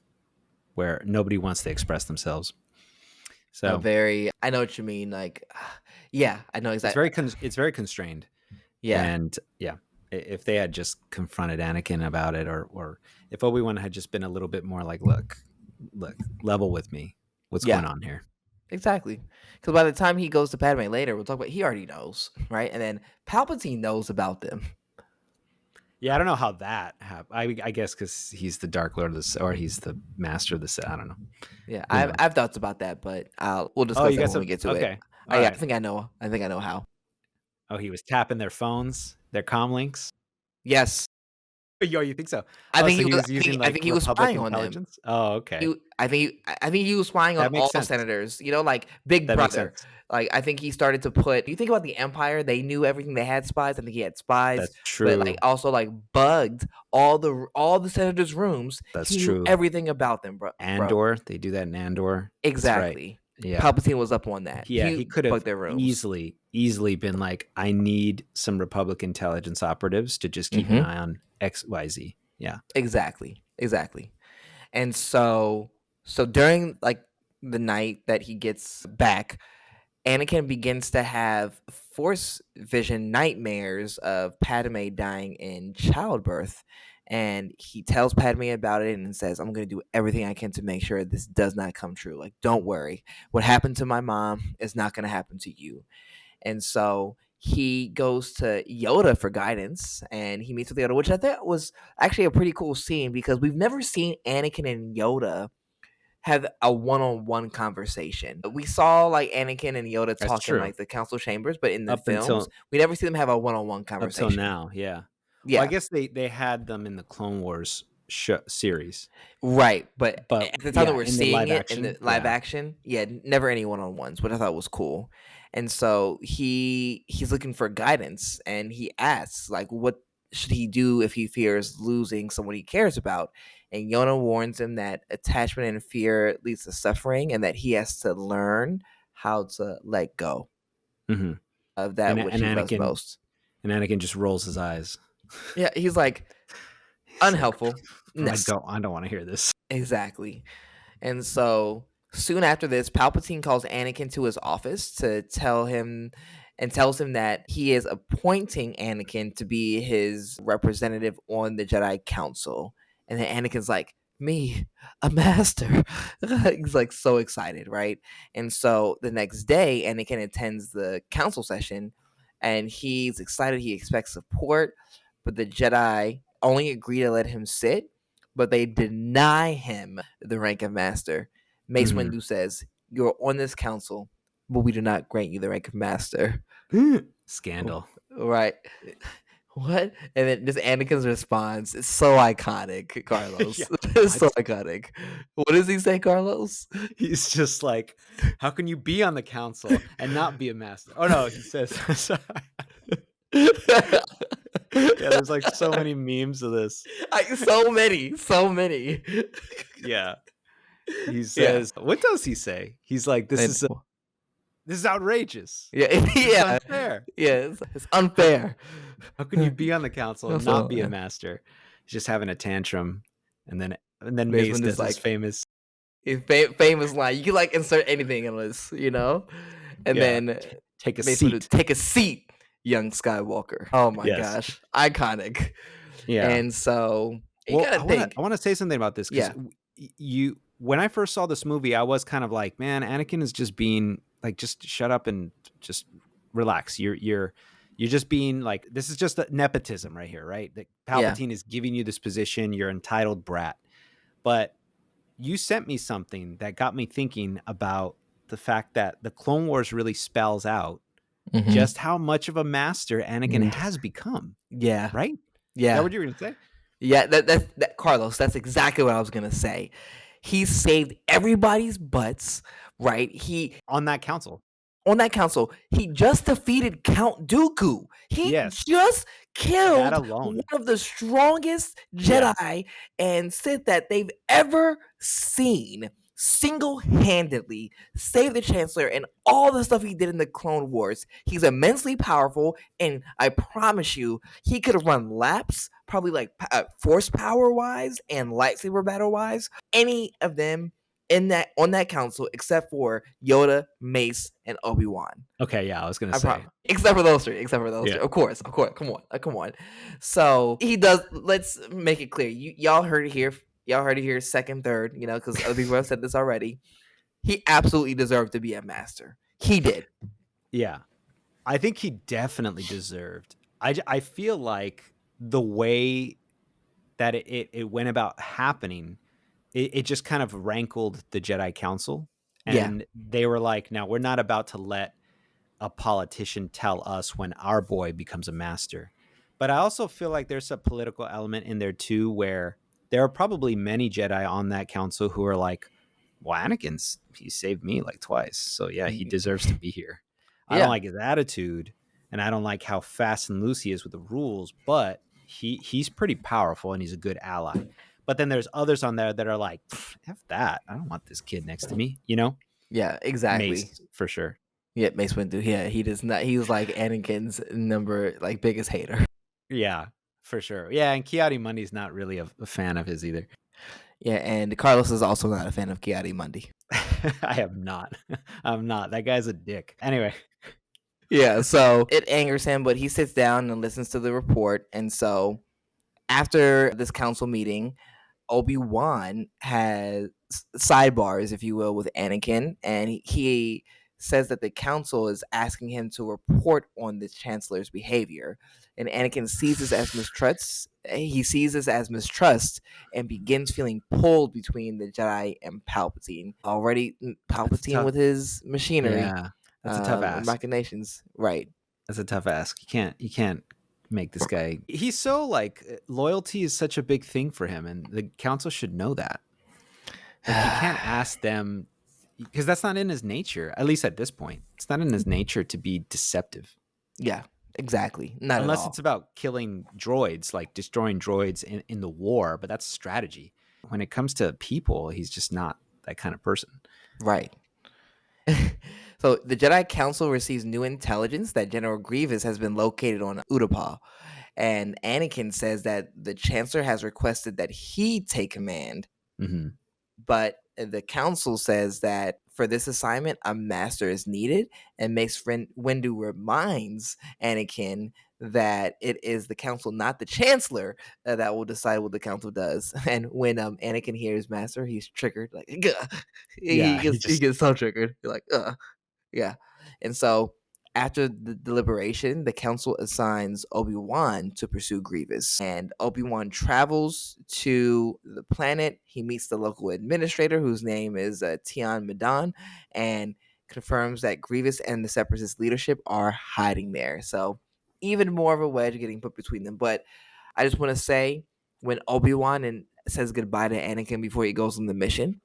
where nobody wants to express themselves. So I know what you mean. Like, yeah, I know exactly. it's very constrained. Yeah. And yeah, if they had just confronted Anakin about it, or if Obi-Wan had just been a little bit more like, look, level with me. What's Yeah. going on here? Exactly. Because by the time he goes to Padme later, we'll talk about he already knows, right? And then Palpatine knows about them. Yeah, I don't know how that happened. I guess because he's the Dark Lord of the Sith, or he's the Master of the Sith. I don't know. Yeah, Who I've knows? I've thoughts about that, but we'll Oh, discuss you that got when we some? get to it. Okay. All Yeah, I right. think I know. I think I know how. Oh, he was tapping their phones, their comm links. Yes, Yo, you think so? I Oh, think so he he was. was using I like think he was Republic spying on them. intelligence? Oh, okay. I think he was spying on That makes all sense. senators. Like Big That makes Brother. sense. Like I think he started to put. You think about the Empire; they knew everything. They had spies. I think he had spies, That's but like true. also like bugged all the senators' rooms. That's He knew true. everything about them, bro. Andor, they do that in Andor. That's right. Exactly. Yeah. Palpatine was up on that. Yeah, He he could have bugged their rooms. easily been like, I need some Republic intelligence operatives to just keep an Hmm. eye on XYZ. Yeah. Exactly. And so during like the night that he gets back, Anakin begins to have force vision nightmares of Padme dying in childbirth. And he tells Padme about it and says, I'm going to do everything I can to make sure this does not come true. Like, don't worry. What happened to my mom is not going to happen to you. And so he goes to Yoda for guidance and he meets with Yoda, which I thought was actually a pretty cool scene because we've never seen Anakin and Yoda have a one-on-one conversation. We saw like Anakin and Yoda That's talk in true. like the council chambers, but in the Up films, until we never see them have a one-on-one up till conversation. now, yeah. Well, I Yeah, guess they had them in the Clone Wars series. right. But But at the time that yeah, we're in the seeing live it in action, the live yeah. action, yeah, never any one-on-ones, which I thought was cool. And so he's looking for guidance, and he asks like, what should he do if he fears losing someone he cares about? And Yona warns him that attachment and fear leads to suffering, and that he has to learn how to let go Hmm. of that which And he loves Anakin most. just rolls his eyes. Yeah, he's like He's like, unhelpful. I Ness. don't want to hear this. Exactly. And so soon after this, Palpatine calls Anakin to his office to tell him and tells him that he is appointing Anakin to be his representative on the Jedi Council. And then Anakin's like, me, a master. He's like so excited, right? And so the next day, Anakin attends the council session and he's excited. He expects support, but the Jedi only agree to let him sit, but they deny him the rank of master. Mace Hmm. Windu says, "You're on this council, but we do not grant you the rank of master." Scandal. Right? What? And then just Anakin's response is so iconic, Yeah. Carlos. It's so What? iconic. What does he say, Carlos? He's just like, how can you be on the council and not be a master? Oh no, he says. Sorry. Yeah, there's like so many memes of this. So many. Yeah. He Yeah. says, what does he say? He's like, And this is outrageous. yeah, This is yeah, unfair. yeah. It's How, unfair. how can you be on the council and not Also, be a yeah. master? He's just having a tantrum. And then Mace Mace Windu's does his like, famous Famous line. You can like insert anything in this, you know, and Yeah. then Take a basically seat. take a seat, young Skywalker. Oh my Yes. gosh, iconic. Yeah. And so you Well, gotta I wanna think, I wanna say something about this because yeah, you when I first saw this movie, I was kind of like, man, Anakin is just being like, just shut up and just relax. You're just being like, this is just a nepotism right here, right? That yeah, Palpatine is giving you this position. You're entitled brat. But you sent me something that got me thinking about the fact that the Clone Wars really spells out hmm just how much of a master Anakin has become, yeah, right? Is that yeah. what you were gonna say? Yeah, that Carlos, that's exactly what I was gonna say. He saved everybody's butts, right? He On that council. on that council, he just defeated Count Dooku. He Yes. just That killed one alone. of the strongest Yeah. Jedi and Sith that they've ever seen. Single-handedly saved the Chancellor and all the stuff he did in the Clone Wars. He's immensely powerful, and I promise you, he could have run laps, probably like force power wise and lightsaber battle wise, any of them in that on that council except for Yoda, Mace, and Obi-Wan. Okay, yeah, I was gonna I say. promise. Except for those three. Except for those Yeah. three. Of course. Of course. Come on. Come on. So he does. Let's make it clear. Y'all heard it here. Y'all heard it here. Second, third. You know, because other people have said this already. He absolutely deserved to be a master. He did. Yeah. I think he definitely deserved. I feel like the way that it went about happening, it just kind of rankled the Jedi Council. Yeah. And they were like, now we're not about to let a politician tell us when our boy becomes a master. But I also feel like there's a political element in there too, where there are probably many Jedi on that council who are like, well, he saved me like twice. So yeah, he deserves to be here. I don't Yeah. like his attitude and I don't like how fast and loose he is with the rules, but he's pretty powerful and he's a good ally. But then there's others on there that are like, F that. I don't want this kid next to me, you know? Yeah. Exactly. Mace, for sure. Yeah. Mace Windu. Yeah. He does not. He's like Anakin's biggest hater. Yeah, for sure. Yeah, and Kiadi Mundi's not really a fan of his either. Yeah. And Carlos is also not a fan of Kiadi Mundi. I am not. I'm not. That guy's a dick. Anyway. Yeah. So it angers him, but he sits down and listens to the report. And so after this council meeting, Obi-Wan has sidebars, if you will, with Anakin, and he says that the council is asking him to report on the chancellor's behavior. And Anakin sees this as mistrust. He sees this as mistrust and begins feeling pulled between the Jedi and Palpatine. Already, That's a Palpatine tough with his machinery Yeah. That's a tough and ask. machinations. Right. That's a tough ask. You can't make this guy. He's so like loyalty is such a big thing for him and the council should know that. Like you can't ask them because that's not in his nature, at least at this point. It's not in his nature to be deceptive. Yeah, exactly. Not at Unless it's all. about killing droids, like destroying droids in the war, but that's strategy. When it comes to people, he's just not that kind of person. Right. So the Jedi Council receives new intelligence that General Grievous has been located on Utapau, and Anakin says that the Chancellor has requested that he take command, Hmm. but the Council says that for this assignment, a master is needed, and Mace Windu reminds Anakin that it is the Council, not the Chancellor, that will decide what the Council does. And when Anakin hears Master, he's triggered, like he Yeah, gets he gets so triggered, like yeah. And so after the deliberation, the council assigns Obi-Wan to pursue Grievous. And Obi-Wan travels to the planet. He meets the local administrator, whose name is Tian Madan, and confirms that Grievous and the Separatist leadership are hiding there. So even more of a wedge getting put between them. But I just want to say, when Obi-Wan says goodbye to Anakin before he goes on the mission,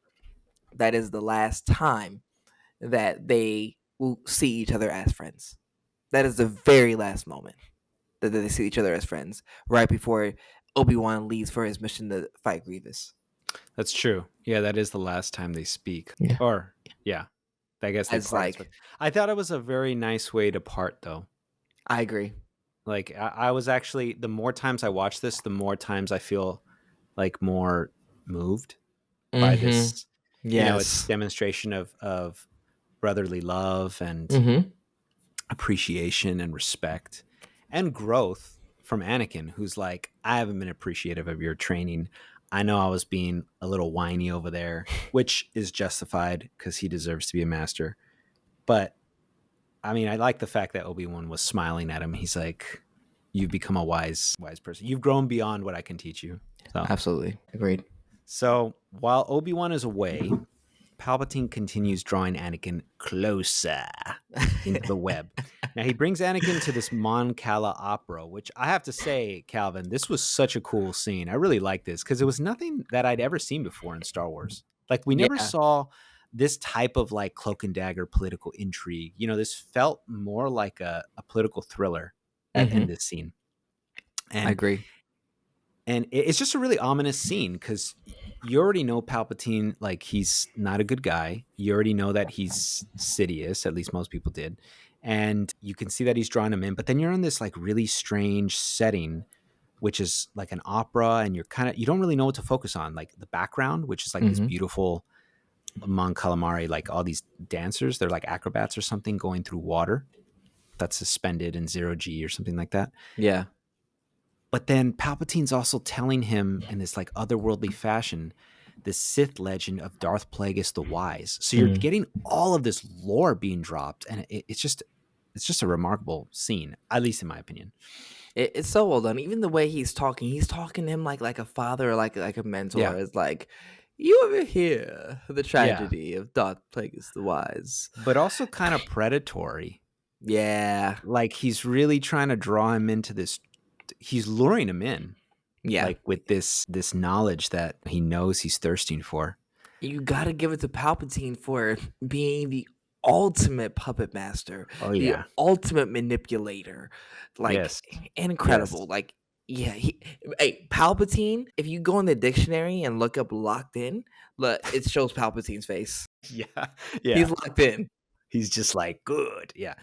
that is the last time that they will see each other as friends. That is the very last moment that they see each other as friends, right before Obi-Wan leaves for his mission to fight Grievous. that's true. Yeah, that is the last time they speak. Yeah. Or, yeah, I guess they As part. like, I thought it was a very nice way to part, though. I agree. Like, I was actually, the more times I watch this, the more times I feel like more moved by Mm-hmm. this. It's Yes. demonstration of brotherly love and Mm-hmm. appreciation and respect and growth from Anakin, who's like, I haven't been appreciative of your training. I know I was being a little whiny over there, which is justified because he deserves to be a master. But I mean, I like the fact that Obi-Wan was smiling at him. He's like, you've become a wise person. You've grown beyond what I can teach you. Absolutely. Agreed. So while Obi-Wan is away, Palpatine continues drawing Anakin closer into the web. Now he brings Anakin to this Mon Cala opera, which I have to say, Calvin, this was such a cool scene. I really like this because it was nothing that I'd ever seen before in Star Wars. Like we never Yeah. saw this type of like cloak and dagger political intrigue. This felt more like a political thriller in Mm-hmm. this scene. I And agree. it's just a really ominous scene because you already know Palpatine, like he's not a good guy. You already know that he's Sidious, at least most people did. And you can see that he's drawing him in, but then you're in this like really strange setting, which is like an opera, and you don't really know what to focus on. Like the background, which is like this Mm-hmm. beautiful Mon Calamari, like all these dancers, they're like acrobats or something going through water that's suspended in zero G or something like that. Yeah. But then Palpatine's also telling him in this like otherworldly fashion the Sith legend of Darth Plagueis the Wise. So you're Mm. getting all of this lore being dropped, and it's just a remarkable scene, at least in my opinion. It's so well done. Even the way he's talking to him like a father or like a mentor. Yeah, It's like, you ever hear the yeah, tragedy of Darth Plagueis the Wise? but also kind of predatory. Yeah. Like he's really trying to draw him into this. He's luring him in, Yeah. like with this knowledge that he knows he's thirsting for. You gotta give it to Palpatine for being the ultimate puppet master, Oh the yeah, ultimate manipulator. Like, yes, yes. incredible. Like, yeah, hey, Palpatine, if you go in the dictionary and look up locked in, look, it shows Palpatine's face. Yeah, He's yeah. locked in. He's just like good. Yeah.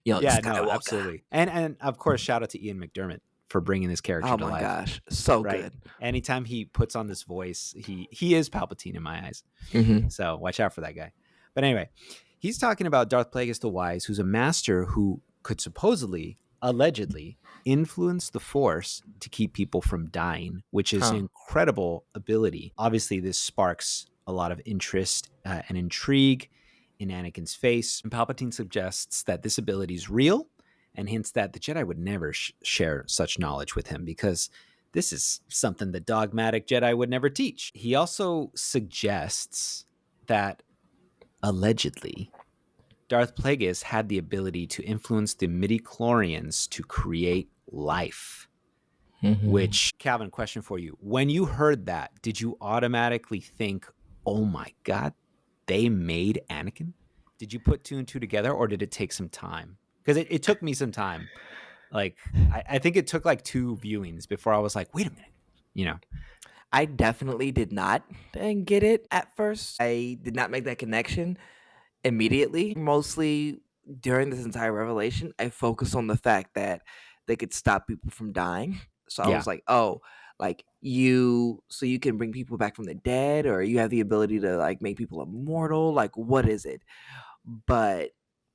Young Yeah, no, Skywalker. absolutely. And of course, shout out to Ian McDermott for bringing this character Oh to my life, gosh. So right? good. Anytime he puts on this voice, he is Palpatine in my eyes. Hmm. So watch out for that guy. But anyway, he's talking about Darth Plagueis the Wise, who's a master who could supposedly, allegedly, influence the Force to keep people from dying, which is an Huh. incredible ability. Obviously, this sparks a lot of interest and intrigue in Anakin's face. And Palpatine suggests that this ability is real and hints that the Jedi would never share such knowledge with him because this is something the dogmatic Jedi would never teach. He also suggests that allegedly Darth Plagueis had the ability to influence the midi-chlorians to create life. Hmm. Which, Calvin, question for you. When you heard that, did you automatically think, oh my God, they made Anakin? Did you put two and two together, or did it take some time? Because it took me some time. Like, I think it took like 2 viewings before I was like, wait a minute, you know? I definitely did not get it at first. I did not make that connection immediately. Mostly during this entire revelation, I focused on the fact that they could stop people from dying. So I Yeah. was like, oh, like so you can bring people back from the dead, or you have the ability to like make people immortal. Like, what is it? But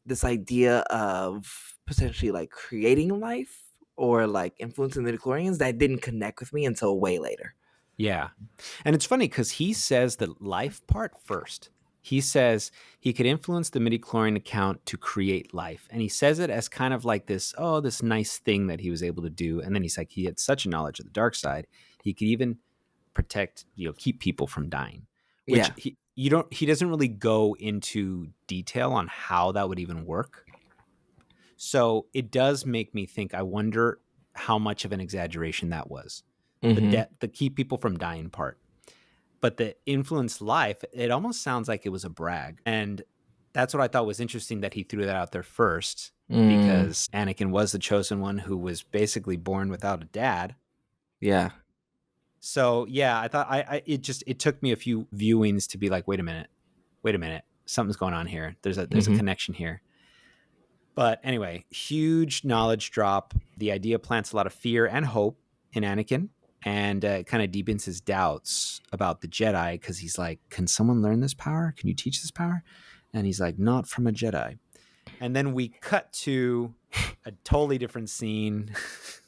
this idea of potentially like creating life or like influencing the Declorians, that didn't connect with me until way later. Yeah. And it's funny because he says the life part first. He says he could influence the midi-chlorian account to create life. And he says it as kind of like this nice thing that he was able to do. And then he's like, he had such a knowledge of the dark side. He could even protect, keep people from dying, which Yeah. he doesn't really go into detail on how that would even work. So it does make me think, I wonder how much of an exaggeration that was. Hmm. The keep people from dying part. But the influence life, it almost sounds like it was a brag. And that's what I thought was interesting that he threw that out there first, Mm, because Anakin was the chosen one who was basically born without a dad. yeah. So yeah, I thought it took me a few viewings to be like, wait a minute, something's going on here. There's a Hmm. connection here. But anyway, huge knowledge drop. The idea plants a lot of fear and hope in Anakin. and kind of deepens his doubts about the Jedi because he's like, can someone learn this power? Can you teach this power? And he's like, not from a Jedi. And then we cut to a totally different scene,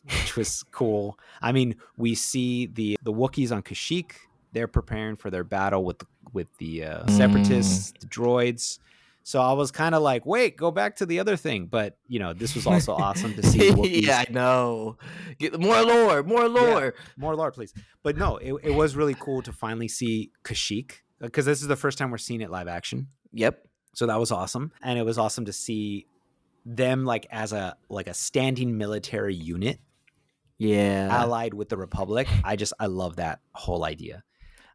which was cool. I mean, we see the Wookiees on Kashyyyk. They're preparing for their battle with the separatists, the droids. So I was kind of like, wait, go back to the other thing. But, this was also awesome to see Wookiees. Yeah, I know. Get more lore, more Yeah, lore. more lore, please. But no, it was really cool to finally see Kashyyyk because this is the first time we're seeing it live action. Yep. So that was awesome. And it was awesome to see them like as a standing military unit allied with the Republic. I love that whole idea.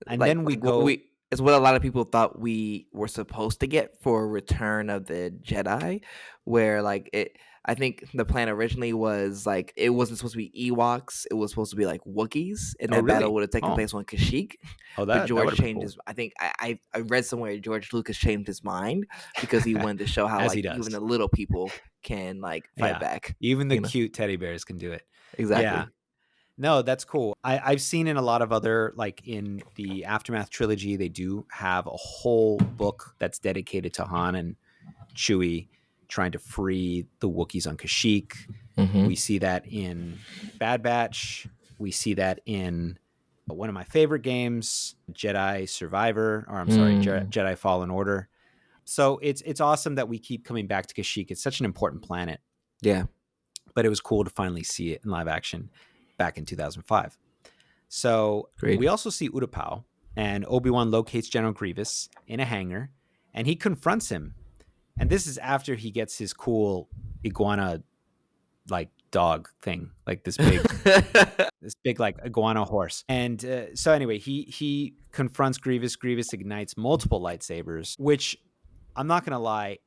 And then we go. It's what a lot of people thought we were supposed to get for Return of the Jedi, where I think the plan originally was like it wasn't supposed to be Ewoks, it was supposed to be like Wookiees, and that battle would have taken place on Kashyyyk. But George changed his. I think I read somewhere George Lucas changed his mind because he wanted to show how even the little people can fight back. Even the cute teddy bears can do it. Exactly. Yeah. No, that's cool. I've seen in a lot of other, in the Aftermath trilogy, they do have a whole book that's dedicated to Han and Chewie trying to free the Wookiees on Kashyyyk. Mm-hmm. We see that in Bad Batch. We see that in one of my favorite games, Jedi Survivor, or I'm sorry, Jedi Fallen Order. So it's awesome that we keep coming back to Kashyyyk. It's such an important planet. Yeah. But it was cool to finally see it in live action back in 2005. So we also see Utapau, and Obi-Wan locates General Grievous in a hangar, and he confronts him. And this is after he gets his cool iguana dog thing, this big iguana horse. And so anyway, he confronts Grievous. Grievous ignites multiple lightsabers, which I'm not gonna lie,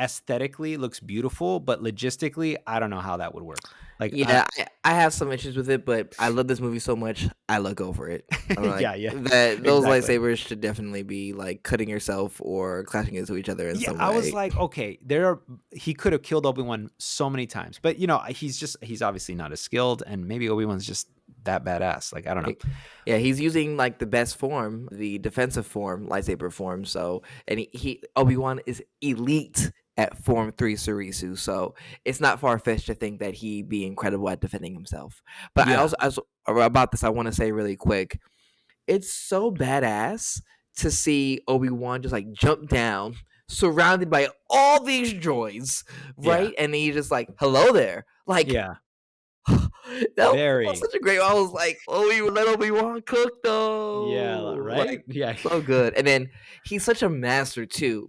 aesthetically looks beautiful, but logistically, I don't know how that would work. I have some issues with it, but I love this movie so much, I look over it. Those lightsabers should definitely be cutting yourself or clashing into each other in some way. I was like, okay, he could have killed Obi-Wan so many times, but he's obviously not as skilled, and maybe Obi-Wan's just that badass. I don't know. Yeah, he's using the best form, the defensive form, lightsaber form. So, and Obi-Wan is elite at Form 3 Surisu, so it's not far-fetched to think that he'd be incredible at defending himself. But I about this, I want to say really quick, it's so badass to see Obi-Wan just jump down, surrounded by all these droids, right? And he's just hello there. That was such a great. I was like, let Obi-Wan cook though. Yeah, right. So good. And then he's such a master too.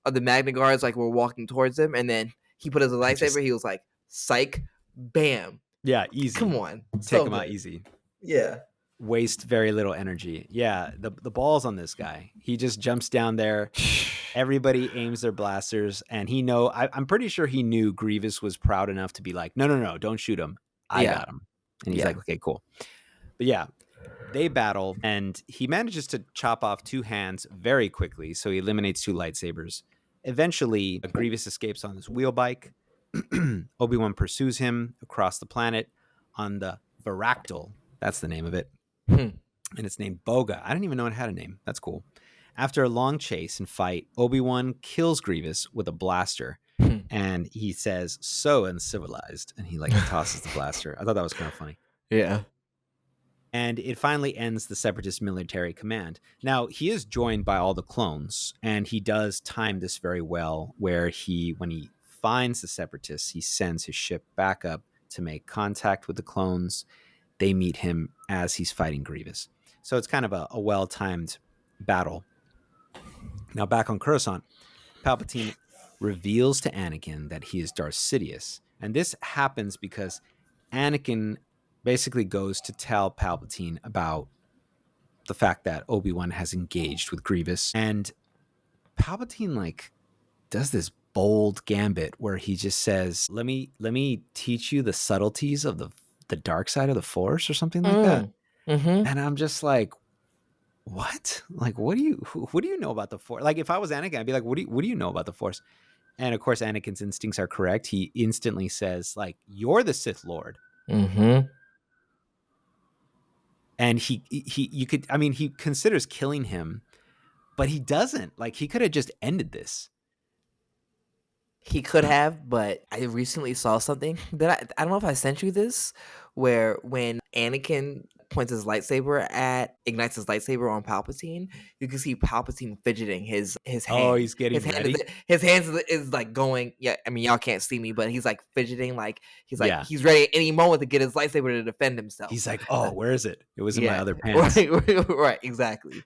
The Magna Guards were walking towards him, and then he put his lightsaber. He was like, "Psych, bam." Yeah, easy. Come on, take him out easy. Yeah. Waste very little energy. Yeah, the balls on this guy. He just jumps down there. Everybody aims their blasters, and I'm pretty sure he knew Grievous was proud enough to be like, no, don't shoot him. I got him. And he's like, okay, cool. But yeah, they battle, and he manages to chop off 2 hands very quickly, so he eliminates 2 lightsabers. Eventually, Grievous escapes on his wheel bike. Obi-Wan pursues him across the planet on the Varactyl. That's the name of it. And it's named Boga. I didn't even know it had a name. That's cool. After a long chase and fight, Obi-Wan kills Grievous with a blaster. And he says, "So uncivilized." And he tosses the blaster. I thought that was kind of funny. Yeah. And it finally ends the Separatist military command. Now, he is joined by all the clones, and he does time this very well, where when he finds the Separatists, he sends his ship back up to make contact with the clones. They meet him as he's fighting Grievous. So it's kind of a well-timed battle. Now, back on Coruscant, Palpatine reveals to Anakin that he is Darth Sidious. And this happens because Anakin basically goes to tell Palpatine about the fact that Obi-Wan has engaged with Grievous. And Palpatine does this bold gambit where he just says, let me teach you the subtleties of the dark side of the Force or something like that. Mm-hmm. And I'm just like, what? What do you know about the Force? If I was Anakin, I'd be like, what do you know about the Force? And of course, Anakin's instincts are correct. He instantly says, you're the Sith Lord. Mm-hmm. And you could, I mean, he considers killing him, but he doesn't. Like, he could have just ended this. He could have, but I recently saw something that I don't know if I sent you this, where when Anakin points his lightsaber ignites his lightsaber on Palpatine, you can see Palpatine fidgeting his Oh, hand. he's getting ready. His hands is like going. Yeah, I mean y'all can't see me, but he's like fidgeting, like Yeah. he's ready at any moment to get his lightsaber to defend himself. He's like, oh, where is it? It was in my Yeah, other pants. right, exactly.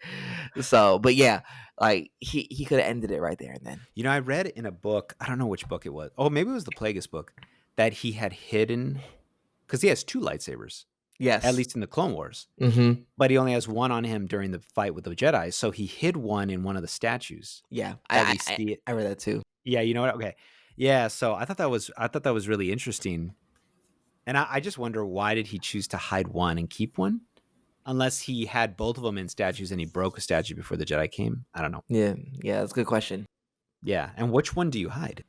So, but yeah, like he could have ended it right there and then. You know, I read in a book, I don't know which book it was. Oh, maybe it was the Plagueis book, that he had hidden, because he has 2 lightsabers, at Yes. least in the Clone Wars. Mm-hmm. But he only has one on him during the fight with the Jedi. So he hid one in one of the statues Yeah, that we see it. I read that too. Yeah, you know what? Okay. Yeah, so I thought that was really interesting. And I just wonder, why did he choose to hide one and keep one? Unless he had both of them in statues and he broke a statue before the Jedi came. I don't know. Yeah, that's a good question. Yeah. And which one do you hide?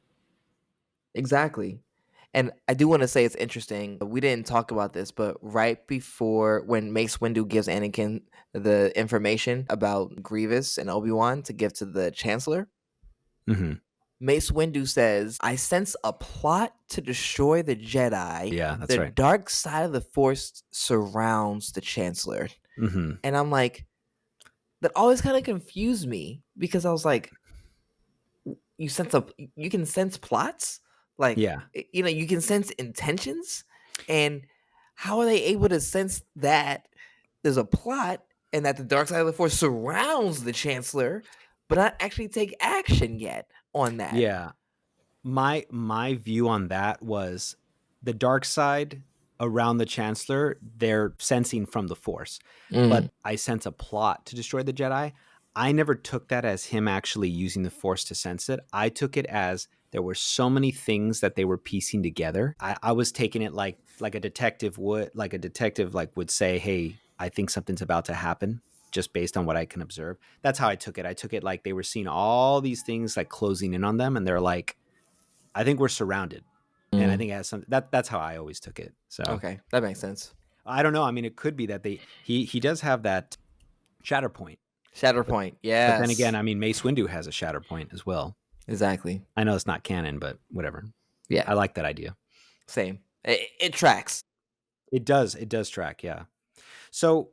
Exactly. And I do want to say it's interesting. We didn't talk about this, but right before when Mace Windu gives Anakin the information about Grievous and Obi-Wan to give to the Chancellor, Mm-hmm. Mace Windu says, "I sense a plot to destroy the Jedi. Yeah, that's The right. dark side of the Force surrounds the Chancellor." Mm-hmm. And I'm like, that always kind of confused me because I was like, you can sense plots, like Yeah. you can sense intentions, and how are they able to sense that there's a plot and that the dark side of the Force surrounds the Chancellor, but not actually take action yet on that? Yeah. My view on that was the dark side around the Chancellor, they're sensing from the Force. But Mm, I sense a plot to destroy the Jedi. I never took that as him actually using the Force to sense it. I took it as there were so many things that they were piecing together. I was taking it like a detective would, would say, hey, I think something's about to happen, just based on what I can observe. That's how I took it. I took it like they were seeing all these things like closing in on them, and they're like, I think we're surrounded. And I mm. think it has some that's how I always took it. So Okay, that makes sense. I don't know. I mean, it could be that he does have that shatter point. But Shatterpoint, but then again, yes, I mean, Mace Windu has a shatter point as well. exactly. I know it's not canon, but whatever. Yeah, I like that idea. same. It tracks. It does track, yeah. So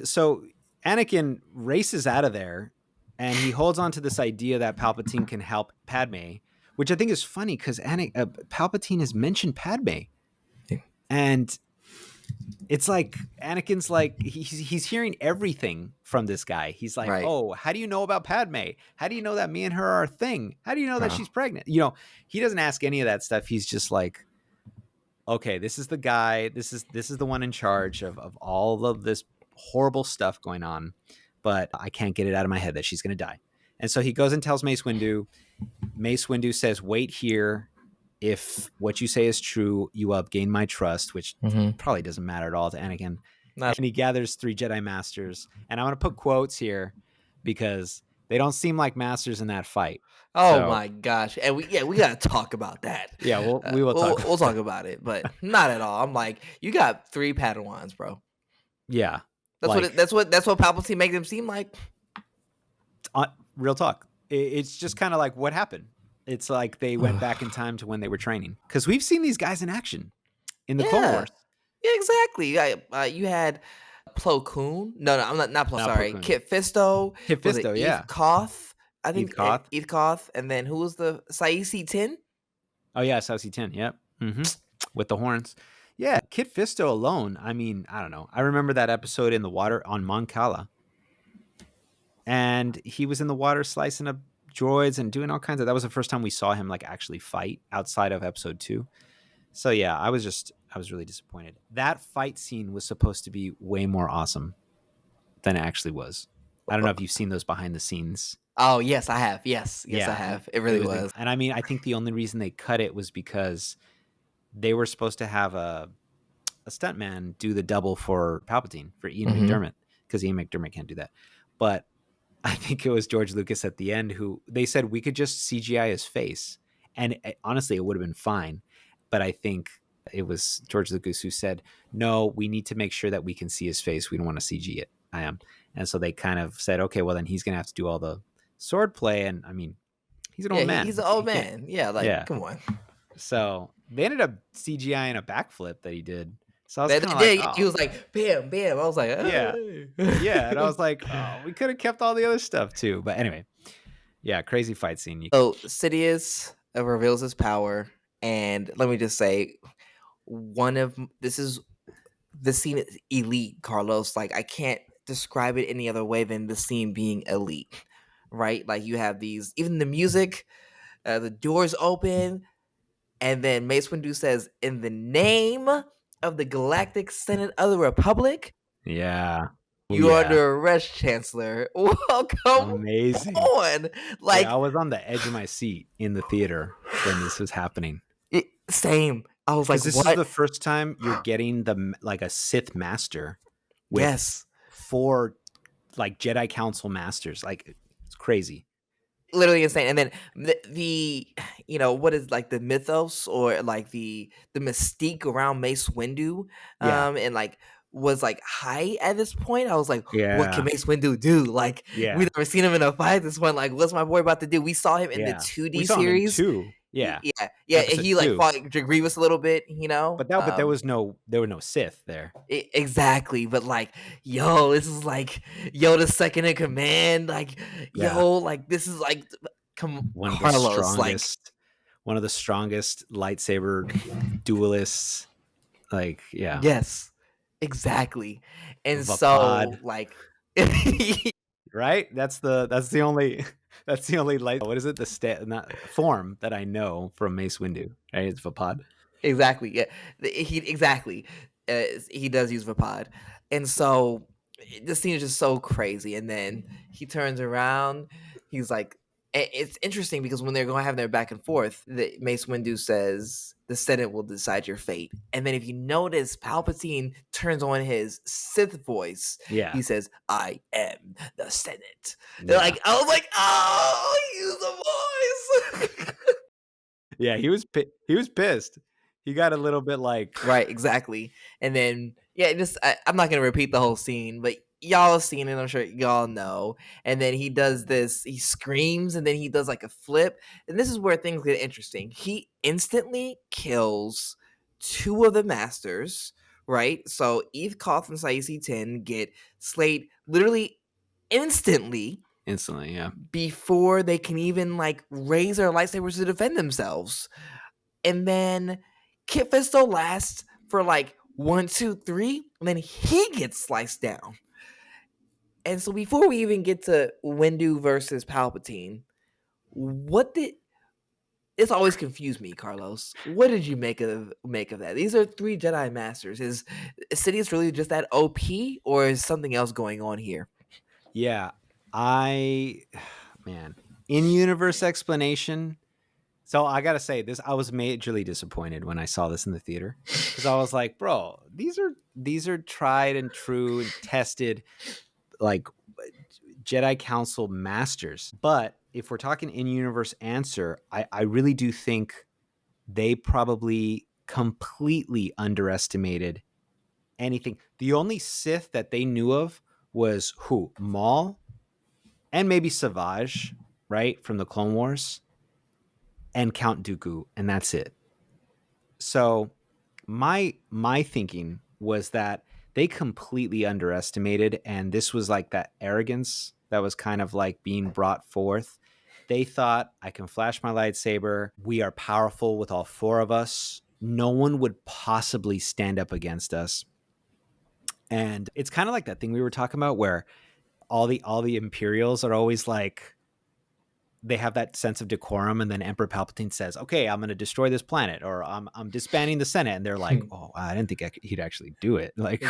so Anakin races out of there, and he holds on to this idea that Palpatine can help Padme, which I think is funny because Palpatine has mentioned Padme, Yeah. and it's like Anakin's like he's hearing everything from this guy. He's like, Right. "Oh, how do you know about Padme? How do you know that me and her are a thing? How do you know that Oh. she's pregnant?" You know, he doesn't ask any of that stuff. He's just like, "Okay, this is the guy. This is the one in charge of all of this horrible stuff going on, but I can't get it out of my head that she's going to die." And so he goes and tells Mace Windu. Mace Windu says, "Wait here. If what you say is true, you will gain my trust," which Mm-hmm. probably doesn't matter at all to Anakin. Not. And he gathers 3 Jedi Masters. And I'm going to put quotes here because they don't seem like masters in that fight. Oh So, my gosh, and we gotta talk about that. yeah, we will talk We'll about talk that. about it, but not at all. I'm like, you got 3 Padawans, bro. Yeah. That's Like, that's what Palpatine made them seem like. real talk. It's just kind of like what happened. It's like they went back in time to when they were training. Because we've seen these guys in action in the Clone Yeah, Wars. yeah, exactly. You had Plo Koon. No, I'm not Plo. No, Plo Sorry, Koon. Kit Fisto. Kit Was it Fisto, Eve yeah. Koth? I Eve think Koth. Eve Koth, and then who was the Saisi Tin? Oh, yeah, Saucy 10. Yep. Mm-hmm. With the horns. Yeah, Kit Fisto alone. I mean, I don't know. I remember that episode in the water on Mon Cala. And he was in the water slicing up droids and doing all kinds of. That was the first time we saw him like actually fight outside of episode 2. So yeah, I was really disappointed. That fight scene was supposed to be way more awesome than it actually was. I don't know if you've seen those behind the scenes. Oh yes, I have. Yes, I Yeah, have. It really was. and I mean, I think the only reason they cut it was because they were supposed to have a stuntman do the double for Palpatine for Ian Mhm. McDermott, because Ian McDermott can't do that. But I think it was George Lucas at the end who they said we could just CGI his face, and honestly, it would have been fine. But I think It was George Lucas who said, no, we need to make sure that we can see his face. We don't want to CG it. And so they kind of said, okay, well, then he's going to have to do all the sword play. And I mean, he's an old man. He's an old He can't. man. Yeah, like Yeah. come on. So they ended up CGIing a backflip that he did. So I was They kind of did. like, oh. He was like, bam, bam. I was like, Yeah. hey. Yeah. And I was like, oh, we could have kept all the other stuff too. But anyway, yeah, crazy fight scene. So Sidious reveals his power, and let me just say, the scene is elite, Carlos. Like I can't describe it any other way than the scene being elite, right? Like you have these, even the music, the doors open, and then Mace Windu says, "In the name of the Galactic Senate of the Republic, Yeah. you are under arrest, Chancellor." Welcome Amazing. on. Like I was on the edge of my seat in the theater when this was happening. Same. I was like, this what? is the first time you're getting a Sith master with 4 like Jedi Council masters. Like it's crazy. Literally insane. And then the what is like the mythos or like the mystique around Mace Windu and like was like high at this point. I was like, what can Mace Windu do? Like we've never seen him in a fight at this point. Like what's my boy about to do? We saw him in the 2D series. Yeah. He like fought Grievous a little bit, But there were no Sith there. Exactly. But like, yo, this is like Yoda's second in command. Like, yo, like this is like one of the strongest lightsaber duelists. Like, yeah. Yes. Exactly. And Vapad. So like right? That's the only light. What is it? The form that I know from Mace Windu. Right? It's Vapad. Exactly. Yeah. He does use Vapad, and so this scene is just so crazy. And then he turns around. He's like, it's interesting because when they're going to have their back and forth, the Mace Windu says, "The Senate will decide your fate." And then if you notice, Palpatine turns on his Sith voice. Yeah. He says, "I am the Senate." Yeah. Like I was like, oh, use the voice. Yeah, he was pissed. He got a little bit like right, exactly. And then I'm not gonna repeat the whole scene, but y'all have seen it. I'm sure y'all know. And then he does this. He screams, and then he does like a flip. And this is where things get interesting. He instantly kills 2 of the masters. Right, so Eve Koth and Saisi 10 get slayed literally instantly, yeah, before they can even like raise their lightsabers to defend themselves. And then Kit Fisto lasts for like 1, 2, 3, and then he gets sliced down. And so before we even get to Windu versus Palpatine, this always confused me, Carlos. What did you make of that? These are 3 Jedi Masters. Is Sidious really just that OP, or is something else going on here? Yeah, in-universe explanation. So I gotta say this, I was majorly disappointed when I saw this in the theater because I was like, bro, these are tried and true and tested like Jedi Council masters. But if we're talking in-universe answer, I really do think they probably completely underestimated anything. The only Sith that they knew of was Maul and maybe Savage, right, from the Clone Wars, and Count Dooku, and that's it. So my thinking was that they completely underestimated, and this was like that arrogance that was kind of like being brought forth. They thought, I can flash my lightsaber. We are powerful with all 4 of us. No one would possibly stand up against us. And it's kind of like that thing we were talking about where all the Imperials are always like, they have that sense of decorum, and then Emperor Palpatine says, okay, I'm going to destroy this planet, or I'm disbanding the Senate. And they're like, oh, I didn't think he'd actually do it. Like,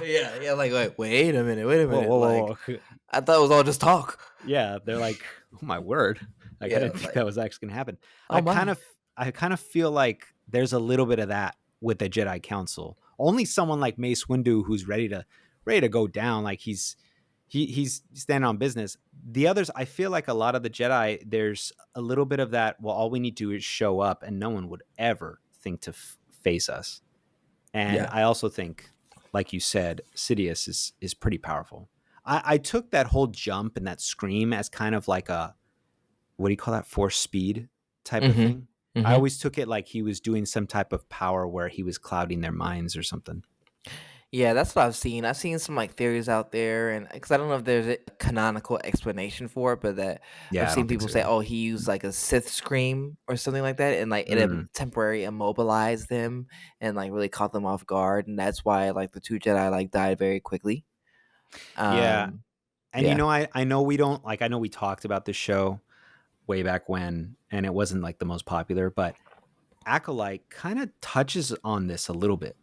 yeah. Like, wait a minute. Whoa. I thought it was all just talk. Yeah. They're like, oh my word. Like, I didn't think that was actually going to happen. Oh, I kind of feel like there's a little bit of that with the Jedi Council. Only someone like Mace Windu, who's ready to go down. Like he's standing on business. The others, I feel like a lot of the Jedi, there's a little bit of that. Well, all we need to do is show up, and no one would ever think to face us. And Yeah. I also think, like you said, Sidious is pretty powerful. I took that whole jump and that scream as kind of like a, what do you call that, force speed type of Mm-hmm. thing. I Mm-hmm. always took it like he was doing some type of power where he was clouding their minds or something. Yeah, that's what I've seen. I've seen some like theories out there, and because I don't know if there's a canonical explanation for it, but that I've Yeah, I seen don't think people so say, either. "Oh, he used like a Sith scream or something like that, and like it Mm, temporarily immobilized them and like really caught them off guard, and that's why like the two Jedi like died very quickly." yeah. Um, And yeah. I know we don't like, I know we talked about this show way back when, and it wasn't like the most popular, but Acolyte kind of touches on this a little bit.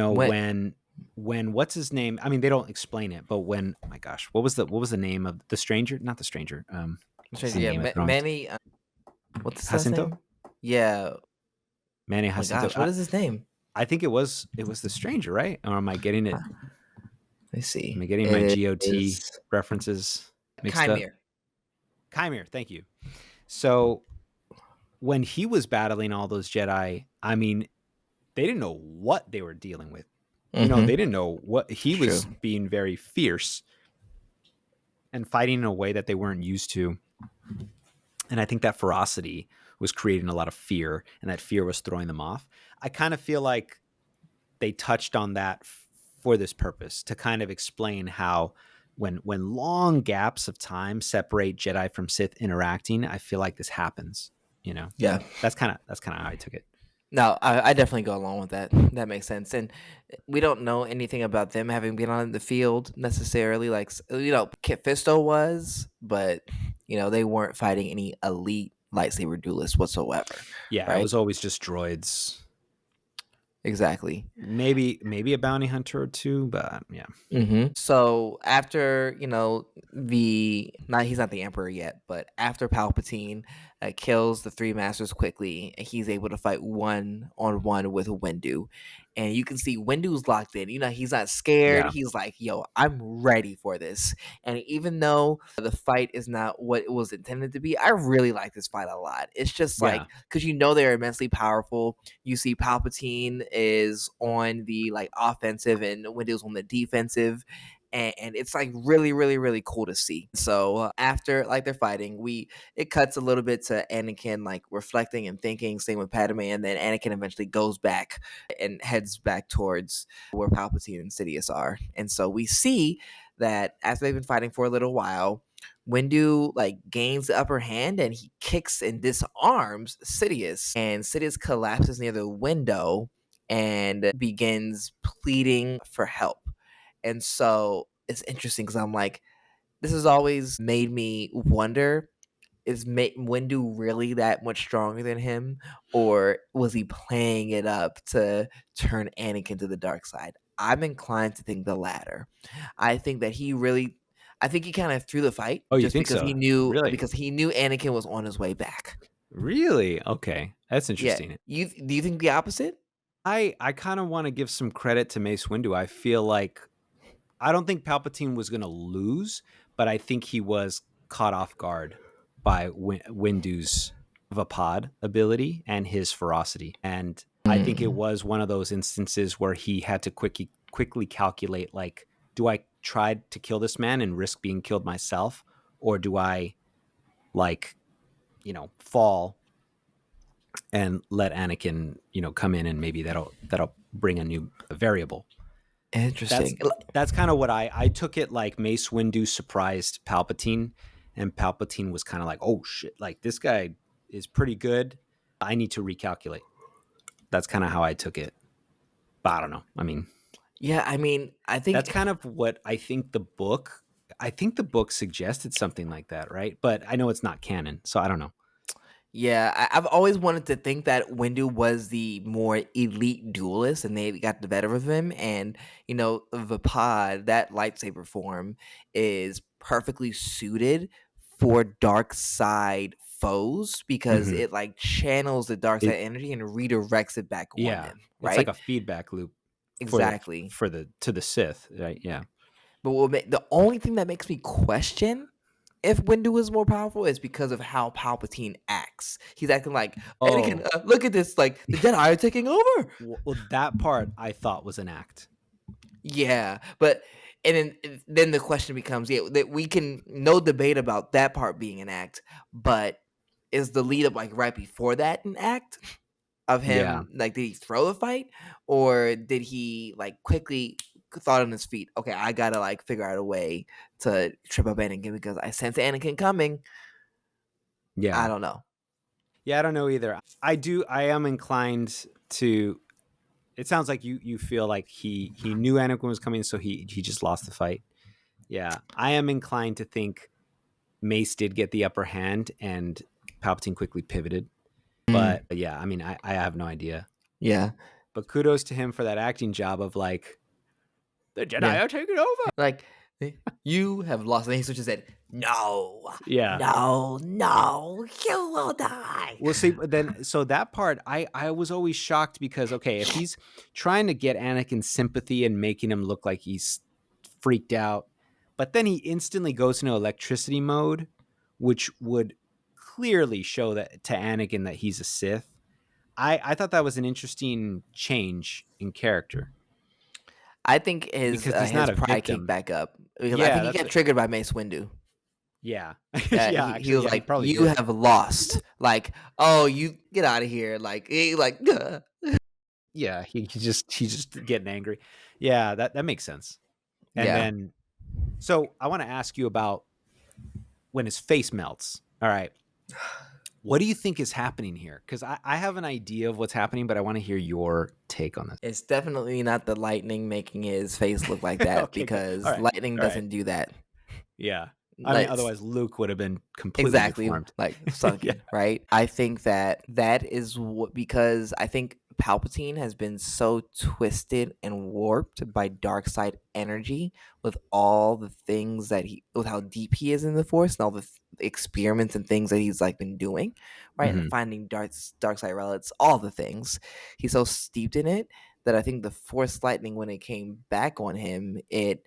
When When what's his name? I mean, they don't explain it, but when, oh my gosh, what was the name of the stranger? Not the stranger. What's the yeah, Game of Thrones? Manny, what's his last Jacinto? name? Yeah. Manny Oh my Jacinto. gosh, what is his name? I think it was the stranger, right? Or am I getting it? Let me Am see. I getting my It GOT is references mixed up? Chimere. Chimere, thank you. So when he was battling all those Jedi, I mean, they didn't know what they were dealing with. They Mm-hmm. didn't know what he It's true. was being very fierce and fighting in a way that they weren't used to. And I think that ferocity was creating a lot of fear, and that fear was throwing them off. I kind of feel like they touched on that for this purpose to kind of explain how when long gaps of time separate Jedi from Sith interacting, I feel like this happens. You know, Yeah. that's kind of how I took it. No, I definitely go along with that. That makes sense. And we don't know anything about them having been on the field necessarily. Like, Kit Fisto was, but, they weren't fighting any elite lightsaber duelists whatsoever. Yeah, it Right? was always just droids. Exactly. Maybe a bounty hunter or two, but yeah. So after the not he's not the emperor yet, but after Palpatine kills the three masters quickly, he's able to fight one on one with Windu, and you can see Windu's locked in. He's not scared. Yeah. He's like, "Yo, I'm ready for this." And even though the fight is not what it was intended to be, I really like this fight a lot. It's just like Yeah. because they're immensely powerful. You see Palpatine is on the like offensive and Windu's on the defensive, and it's like really really really cool to see. So after like they're fighting, we it cuts a little bit to Anakin like reflecting and thinking, same with Padme, and then Anakin eventually goes back and heads back towards where Palpatine and Sidious are. And so we see that after they've been fighting for a little while, Windu like gains the upper hand and he kicks and disarms Sidious, and Sidious collapses near the window and begins pleading for help. And so it's interesting because I'm like, this has always made me wonder, is Windu really that much stronger than him, or was he playing it up to turn Anakin to the dark side? I'm inclined to think the latter. I think that I think he kind of threw the fight Oh, you just think because so? Really? he knew Anakin was on his way back. Really? Okay. That's Yeah, interesting. do you think the opposite? I kind of want to give some credit to Mace Windu. I feel like I don't think Palpatine was going to lose, but I think he was caught off guard by Windu's Vapad ability and his ferocity. And I think it Mm. was one of those instances where he had to quickly calculate, like, do I try to kill this man and risk being killed myself, or do I, like, fall and let Anakin, come in, and maybe that'll bring a new variable. That's Interesting. that's kind of what I took it, like Mace Windu surprised Palpatine, and Palpatine was kind of like, "Oh shit, like this guy is pretty good. I need to recalculate." That's kind of how I took it. But I don't know. I mean, Yeah, I mean, I that's think kind of what I think the book suggested something like that, right? But I know it's not canon, so I don't know. Yeah, I've always wanted to think that Windu was the more elite duelist, and they got the better of him. And the pod, that lightsaber form, is perfectly suited for dark side foes because Hmm. it like channels the dark side It energy and redirects it back on Yeah, them. it's like Right? a feedback loop Exactly. for the to the Sith, right? Yeah. But the only thing that makes me question if Windu is more powerful, it's because of how Palpatine acts. He's acting like, Anakin, Oh, look at this, like the Jedi are taking over. well, that part I thought was an act. Yeah, but and then the question becomes, yeah, that we can no debate about that part being an act, but is the lead up like right before that an act of Yeah. him? Like, did he throw the fight, or did he like quickly thought on his feet? Okay, I gotta like figure out a way to trip up Anakin because I sense Anakin coming. I Yeah. don't know. Yeah, I don't know either. I am inclined to. It sounds like you feel like he knew Anakin was coming, so he just lost the fight. Yeah, I am inclined to think Mace did get the upper hand, and Palpatine quickly pivoted. Mm, But yeah, I mean, I have no idea. yeah, But kudos to him for that acting job of like the yeah. Jedi are taking over. Like, you have lost. And he switches said, no, Yeah. no, no, you will die. We'll see. But then, so that part, I was always shocked because okay, if he's trying to get Anakin's sympathy and making him look like he's freaked out, but then he instantly goes into electricity mode, which would clearly show that to Anakin that he's a Sith. I thought that was an interesting change in character I think because he's not his a pride kicked victim. back up because I Yeah, think he that's got what. triggered by Mace Windu. Yeah, Yeah, yeah. he Actually, was yeah, he like, probably "You did. have lost." Like, "Oh, you get out of here!" Like, "Ugh." Yeah, he's just getting angry. Yeah, that makes sense. And Yeah. then, so I want to ask you about when his face melts. All right, what do you think is happening here? Because I have an idea of what's happening, but I want to hear your take on It's definitely not the lightning making his face look like this. that Okay, good. All because right, lightning all right. doesn't do that. Yeah, I mean, Like, otherwise Luke would have been completely exactly, deformed. like Yeah. sunken, right? I think that that is what because I think Palpatine has been so twisted and warped by dark side energy with all the things that with how deep he is in the Force and all the experiments and things that he's like been doing, right? And Hmm. finding dark side relics, all the things. He's so steeped in it that I think the Force lightning when it came back on him, it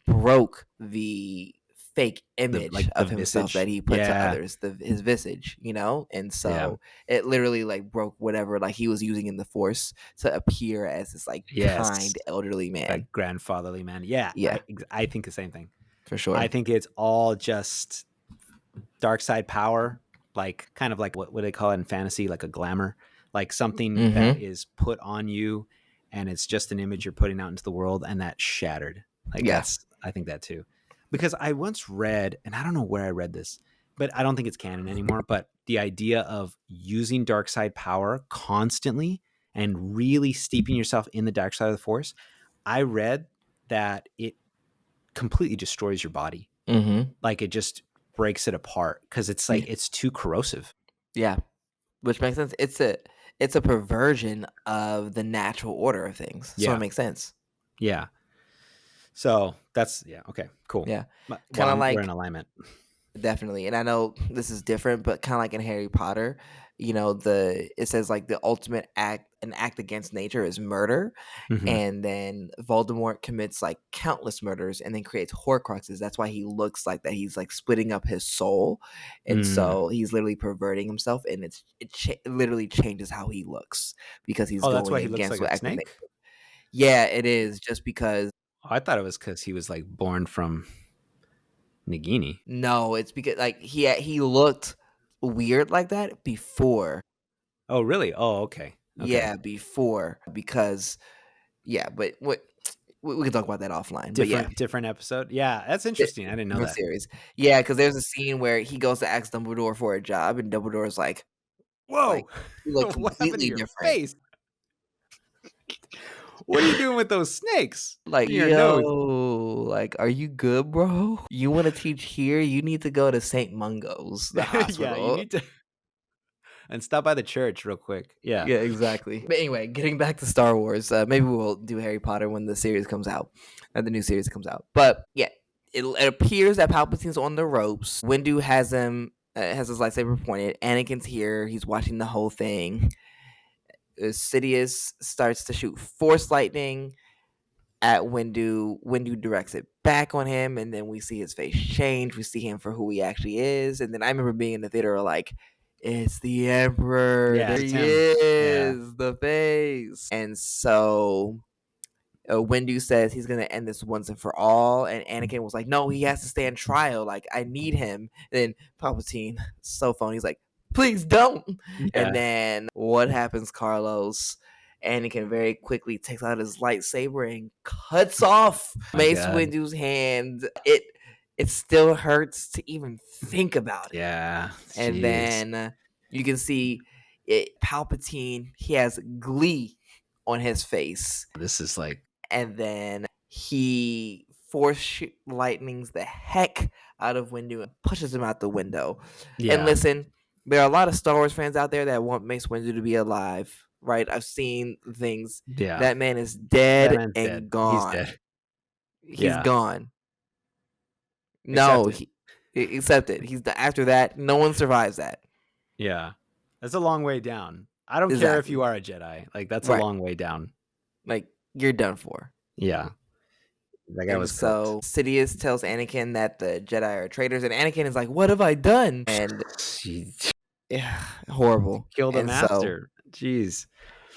broke the fake image The of himself that visage. he put to Yeah, others, his visage, and yeah, so it literally like broke whatever like he was using in the Force to appear as this like yes, kind elderly man. that grandfatherly man. Yeah, Yeah, I think the same thing. for I sure. think it's all just dark side power, like kind of like what do they call it in fantasy, like a glamour, like something that Mm-hmm. is put on you, and it's just an image you're putting out into the world, and that's shattered. Like Yeah. that's I think that too, because I once read, and I don't know where I read this, but I don't think it's canon anymore. But the idea of using dark side power constantly and really steeping yourself in the dark side of the Force, I read that it completely destroys your body, Mm-hmm. like it just breaks it apart because it's like Yeah. it's too corrosive. Yeah. Which makes sense. It's a perversion of the natural order of things. So it Yeah, makes sense. yeah. So that's yeah. Okay, cool. Yeah. Well, Kind of we're in like alignment. definitely. And I know this is different, but kind of like in Harry Potter, it says like the ultimate act against nature is murder. Hmm. And then Voldemort commits like countless murders and then creates Horcruxes. That's why he looks like that. He's like splitting up his soul. And Mm. so he's literally perverting himself and it literally changes how he looks because he's Oh, that's why going he looks against like what a act of nature. snake. Yeah, it is just because Oh, I thought it was because he was like born from Nagini. no, it's because like he looked weird like that before. Oh, really? Oh, okay, okay. Yeah, before because yeah, but what we can talk about that offline. But yeah, Different episode. Yeah, that's interesting. I didn't know different that. series. Yeah, because there's a scene where he goes to ask Dumbledore for a job, and Dumbledore's like Whoa! he looked What happened to completely your different. face? What are you doing with those snakes Like, in your nose? yo, like, are you good, bro? You want to teach here? You need to go to St. Mungo's, the Yeah, you hospital. need to and stop by the church real quick. Yeah. Yeah, exactly. But anyway, getting back to Star Wars, maybe we'll do Harry Potter when the series comes out, the new series comes out. But yeah, it appears that Palpatine's on the ropes. Windu has his lightsaber pointed. Anakin's here. He's watching the whole thing. Sidious starts to shoot Force lightning. at Windu. Windu directs it back on him, and then we see his face change. We see him for who he actually is. And then I remember being in the theater like, it's the Emperor. Yeah, There it's he him. Yeah. is, the face. And so Windu says he's gonna end this once and for all, and Anakin was like, "No, he has to stand trial. Like, I need him." And then Palpatine, so phony, he's like, "Please don't." And Yeah. then what happens, Carlos? Anakin very quickly takes out his lightsaber and cuts off My Mace God. Windu's hand. It still hurts to even think about it. Yeah. And Jeez. then you can see Palpatine. He has glee on his face, This is like, and then he force lightnings the heck out of Windu and pushes him out the window. And yeah. listen, there are a lot of Star Wars fans out there that want Mace Windu to be alive, right? I've seen things. Yeah. That man is That dead man's and dead. He's gone. dead. He's Yeah. gone. Accept No, it. accept it. After that. No one survives that. Yeah. That's a long way down. I don't care if Exactly. you are a Jedi. Like, that's a Right. long way down. Like, you're done for. Yeah. That guy And was cooked. so Sidious tells Anakin that the Jedi are traitors, and Anakin is like, "What have I done?" And She yeah, horrible. killed a And so master. Jeez.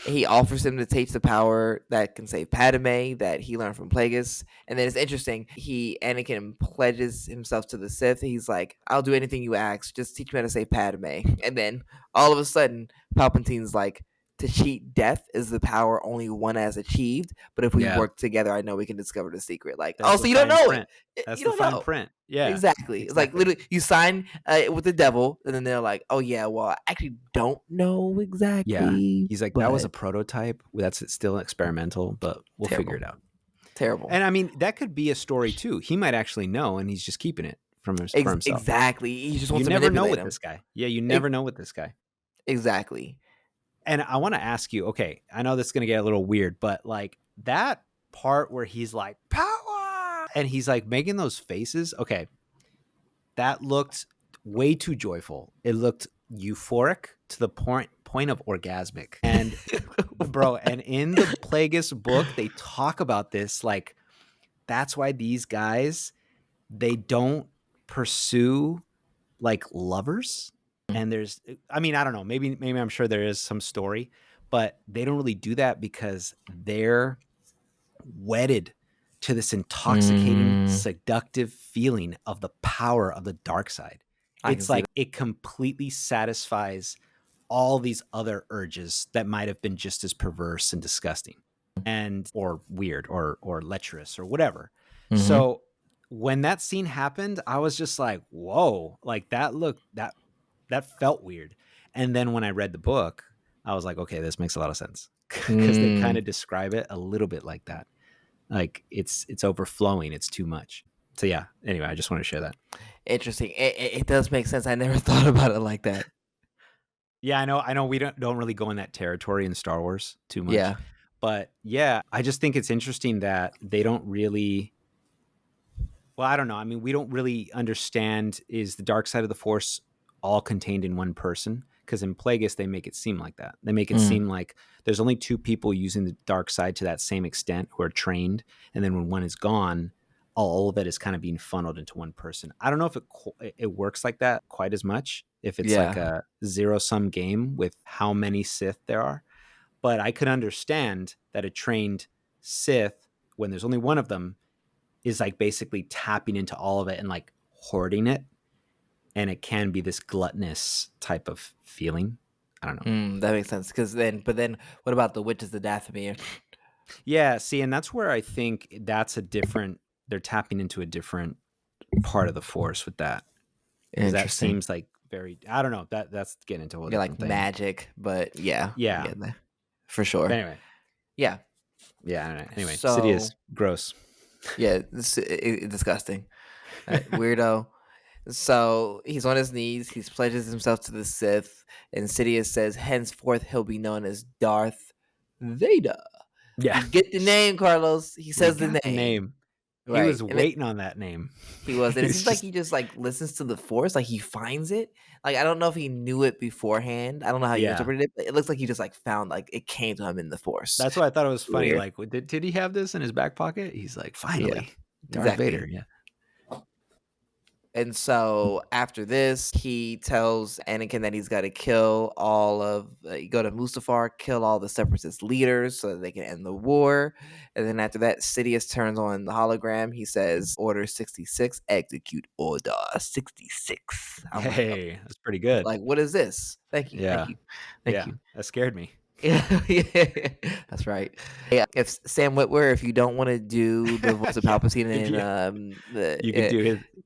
he offers him to take the power that can save Padme that he learned from Plagueis. And then it's interesting. Anakin pledges himself to the Sith. He's like, "I'll do anything you ask. Just teach me how to save Padme." And then all of a sudden, Palpatine's like, "To cheat death is the power only one has achieved. But if we Yeah. work together, I know we can discover the secret." Like, That's oh, the so you don't fine know print. it. That's You the don't fine know. print. Yeah. Exactly. It's like literally you sign with the devil, and then they're like, "Oh yeah, well, I actually don't know exactly." Yeah. He's like, that was a but prototype. That's still experimental, but we'll figure it out. terrible. And I mean, that could be a story too. He might actually know, and he's just keeping it for himself. Exactly. He just You wants to never know manipulate with him. this guy. Yeah, you never know with this guy. Exactly. And I want to ask you, okay, I know this is going to get a little weird, but like that part where he's like, power, and he's like making those faces, okay, that looked way too joyful. It looked euphoric to the point of orgasmic. And bro, and in the Plagueis book, they talk about this, like, that's why these guys, they don't pursue like lovers. And there's, I mean, I don't know, maybe I'm sure there is some story, but they don't really do that because they're wedded to this intoxicating, seductive feeling of the power of the dark side. It's like it completely satisfies all these other urges that might have been just as perverse and disgusting and or weird or lecherous or whatever. So when that scene happened, I was just like, whoa, like that felt weird. And then when I read the book, I was like, okay, this makes a lot of sense because they kind of describe it a little bit like that. Like it's overflowing. It's too much. So yeah, anyway, I just want to share that. Interesting. It does make sense. I never thought about it like that. Yeah, I know we don't really go in that territory in Star Wars too much. Yeah. But yeah, I just think it's interesting that they don't really, well, I don't know. I mean, we don't really understand, is the dark side of the Force all contained in one person? Because in Plagueis, they make it seem like that. They make it seem like there's only two people using the dark side to that same extent who are trained. And then when one is gone, all of it is kind of being funneled into one person. I don't know if it works like that quite as much, if it's like a zero-sum game with how many Sith there are. But I could understand that a trained Sith, when there's only one of them, is like basically tapping into all of it and like hoarding it. And it can be this gluttonous type of feeling. I don't know. That makes sense. But then what about the witches of Dathomir? Yeah, see, and that's where I think they're tapping into a different part of the Force with that. Because that seems like I don't know, that's getting into a whole different like thing. Magic, but yeah. For sure. But anyway. Yeah. Yeah, I don't know. Anyway, So, City is gross. Yeah, it's disgusting. Weirdo. So he's on his knees. He pledges himself to the Sith, and Sidious says, "Henceforth, he'll be known as Darth Vader." Yeah, you get the name, Carlos. He says the name. He Right. was And waiting on that name. he was, and He it was seems like just he just like listens to the force, like he finds it. Like I don't know if he knew it beforehand. I don't know how you yeah. interpreted it, but it looks like he just like found like it came to him in the force. That's why I thought it was funny. Weird. Like, did he have this in his back pocket? He's like, Yeah. finally, Darth Vader. Exactly. Yeah. And so after this, he tells Anakin that he's got to kill all of, you go to Mustafar, kill all the Separatist leaders so that they can end the war. And then after that, Sidious turns on the hologram. He says, Order 66, execute Order 66. I'm like, Hey, that's pretty good. like, what is this? Thank you. Thank Yeah. you. Thank Yeah. you. That scared me. Yeah, yeah, that's right. Yeah, if Sam Witwer, if you don't want to do the voice of Yeah. Palpatine If in you the you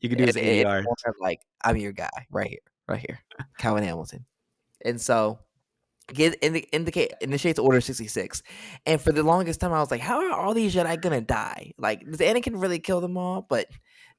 could do his and ADR. more like I'm your guy right here, Calvin Hamilton, and so initiates Order 66. And for the longest time, I was like, how are all these Jedi gonna die? Like, does Anakin really kill them all? But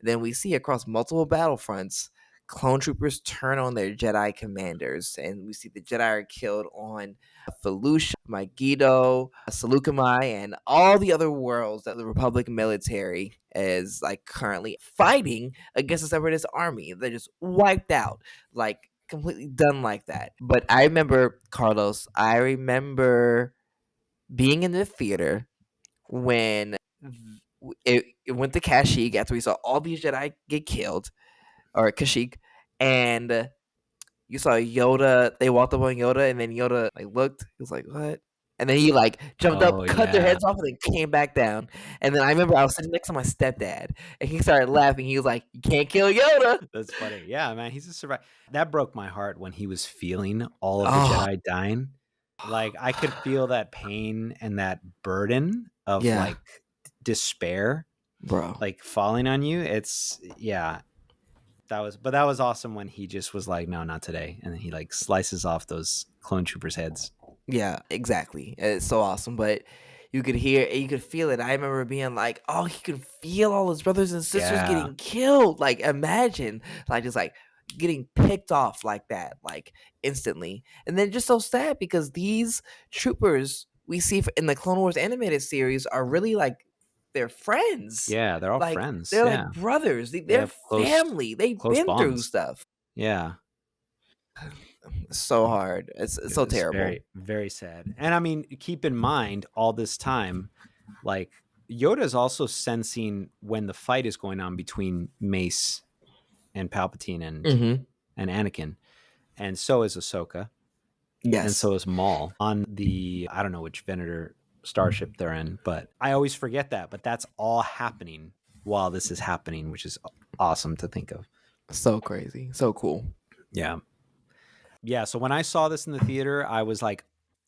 then we see across multiple battlefronts, clone troopers turn on their Jedi commanders, and we see the Jedi are killed on Felucia, Megiddo, Saleucami, and all the other worlds that the Republic military is like currently fighting against the Separatist army. They're just wiped out. Like completely done like that. But I remember, Carlos, I remember being in the theater when it went to Kashyyyk after we saw all these Jedi get killed, or Kashyyyk, and you saw Yoda. They walked up on Yoda, and then Yoda like looked. He was like, "What?" And then he like jumped Oh up, cut their yeah. heads off, and then came back down. And then I remember I was sitting next to my stepdad, and he started laughing. He was like, "You can't kill Yoda." That's funny. Yeah, man, he's a survivor. That broke my heart when he was feeling all of the Oh, Jedi dying. Like I could feel that pain and that burden of yeah, like despair bro. like falling on you. It's yeah. That was awesome when he just was like, no, not today. And then he like slices off those clone troopers' heads. Yeah, exactly. It's so awesome. But you could hear you could feel it. I remember being like, oh, he could feel all his brothers and sisters Yeah. getting killed. Like, imagine, like, just like getting picked off like that, like instantly. And then just so sad because these troopers we see in the Clone Wars animated series are really like they're friends. Yeah, they're all Like, friends. they're Yeah. like brothers. They They're have family. They've close been through bonds. stuff. Yeah. It's so hard. It's so It's terrible. very, very sad. And I mean, keep in mind all this time, like Yoda is also sensing when the fight is going on between Mace and Palpatine Hmm. and Anakin. And so is Ahsoka. And Yes. so is Maul on the, I don't know which Venator starship they're in, but I always forget that. But that's all happening while this is happening, which is awesome to think of. So crazy. So cool. Yeah. Yeah. So when I saw this in the theater, I was like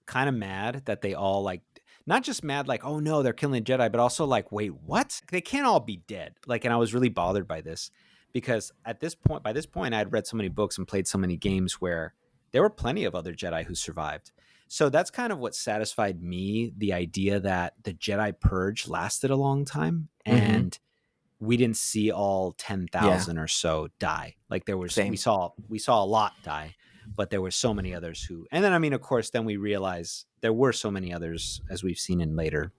kind of mad that they all like, not just mad, like, oh no, they're killing Jedi, but also like, wait, what? They can't all be dead. Like, and I was really bothered by this because by this point, I had read so many books and played so many games where there were plenty of other Jedi who survived. So that's kind of what satisfied me, the idea that the Jedi purge lasted a long time Hmm. and we didn't see all Yeah. 10,000 or so die. Like there was, Same. we saw a lot die, but there were so many others who, and then, I mean, of course, then we realize there were so many others as we've seen in later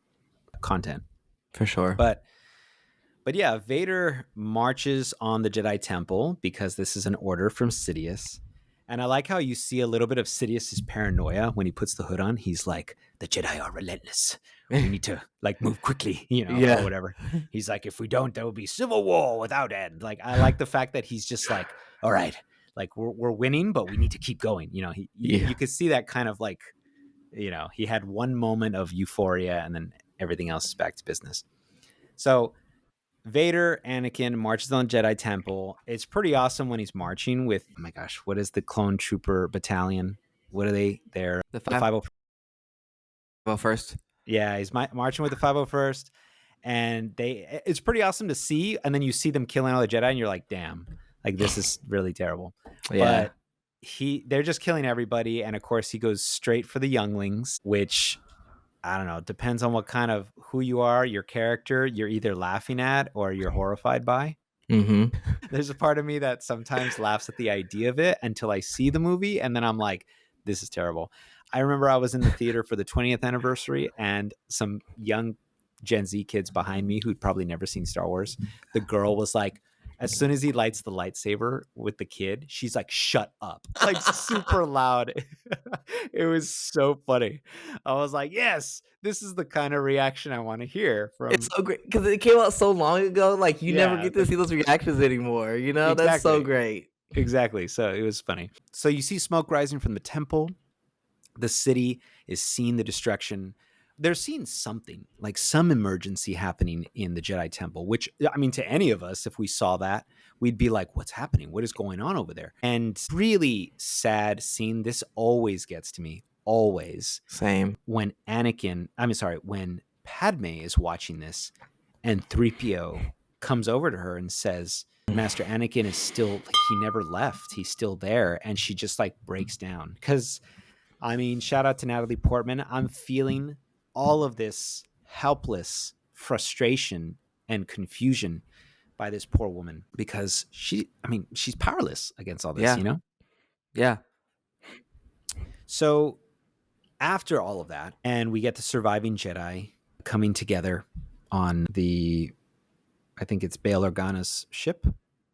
content. For sure. But yeah, Vader marches on the Jedi Temple because this is an order from Sidious. And I like how you see a little bit of Sidious's paranoia when he puts the hood on. He's like, the Jedi are relentless. We need to like move quickly, you know, or Yeah. whatever. He's like, if we don't, there will be civil war without end. Like, I like the fact that he's just like, all right, like we're winning, but we need to keep going. You know, Yeah. you could see that kind of like, you know, he had one moment of euphoria and then everything else is back to business. So Vader, Anakin marches on Jedi Temple. It's pretty awesome when he's marching with, oh my gosh, what is the clone trooper battalion? What are they? They're The the 501st. well first. Yeah, he's marching with the 501st. And it's pretty awesome to see. And then you see them killing all the Jedi and you're like, damn, like this is really terrible. Yeah. But they're just killing everybody. And of course, he goes straight for the younglings, which I don't know, depends on what kind of who you are, your character, you're either laughing at or you're horrified by. Hmm. There's a part of me that sometimes laughs at the idea of it until I see the movie and then I'm like, this is terrible. I remember I was in the theater for the 20th anniversary and some young Gen Z kids behind me who'd probably never seen Star Wars. The girl was like, as soon as he lights the lightsaber with the kid, she's like, shut up, like super loud. It was so funny. I was like, yes, this is the kind of reaction I want to hear It's from. so great because it came out so long ago. Like you never Yeah, get to like see those reactions anymore. You know, that's so exactly. great. Exactly. So it was funny. So you see smoke rising from the temple. The city is seeing the destruction. They're seeing something, like some emergency happening in the Jedi Temple, which, I mean, to any of us, if we saw that, we'd be like, what's happening? What is going on over there? And really sad scene. This always gets to me, always. Same. When when Padme is watching this and 3PO comes over to her and says, Master Anakin is still, he never left. He's still there. And she just like breaks down. Because, I mean, shout out to Natalie Portman. I'm feeling all of this helpless frustration and confusion by this poor woman because she's powerless against all this, Yeah. you know? Yeah. So after all of that, and we get the surviving Jedi coming together on I think it's Bail Organa's ship.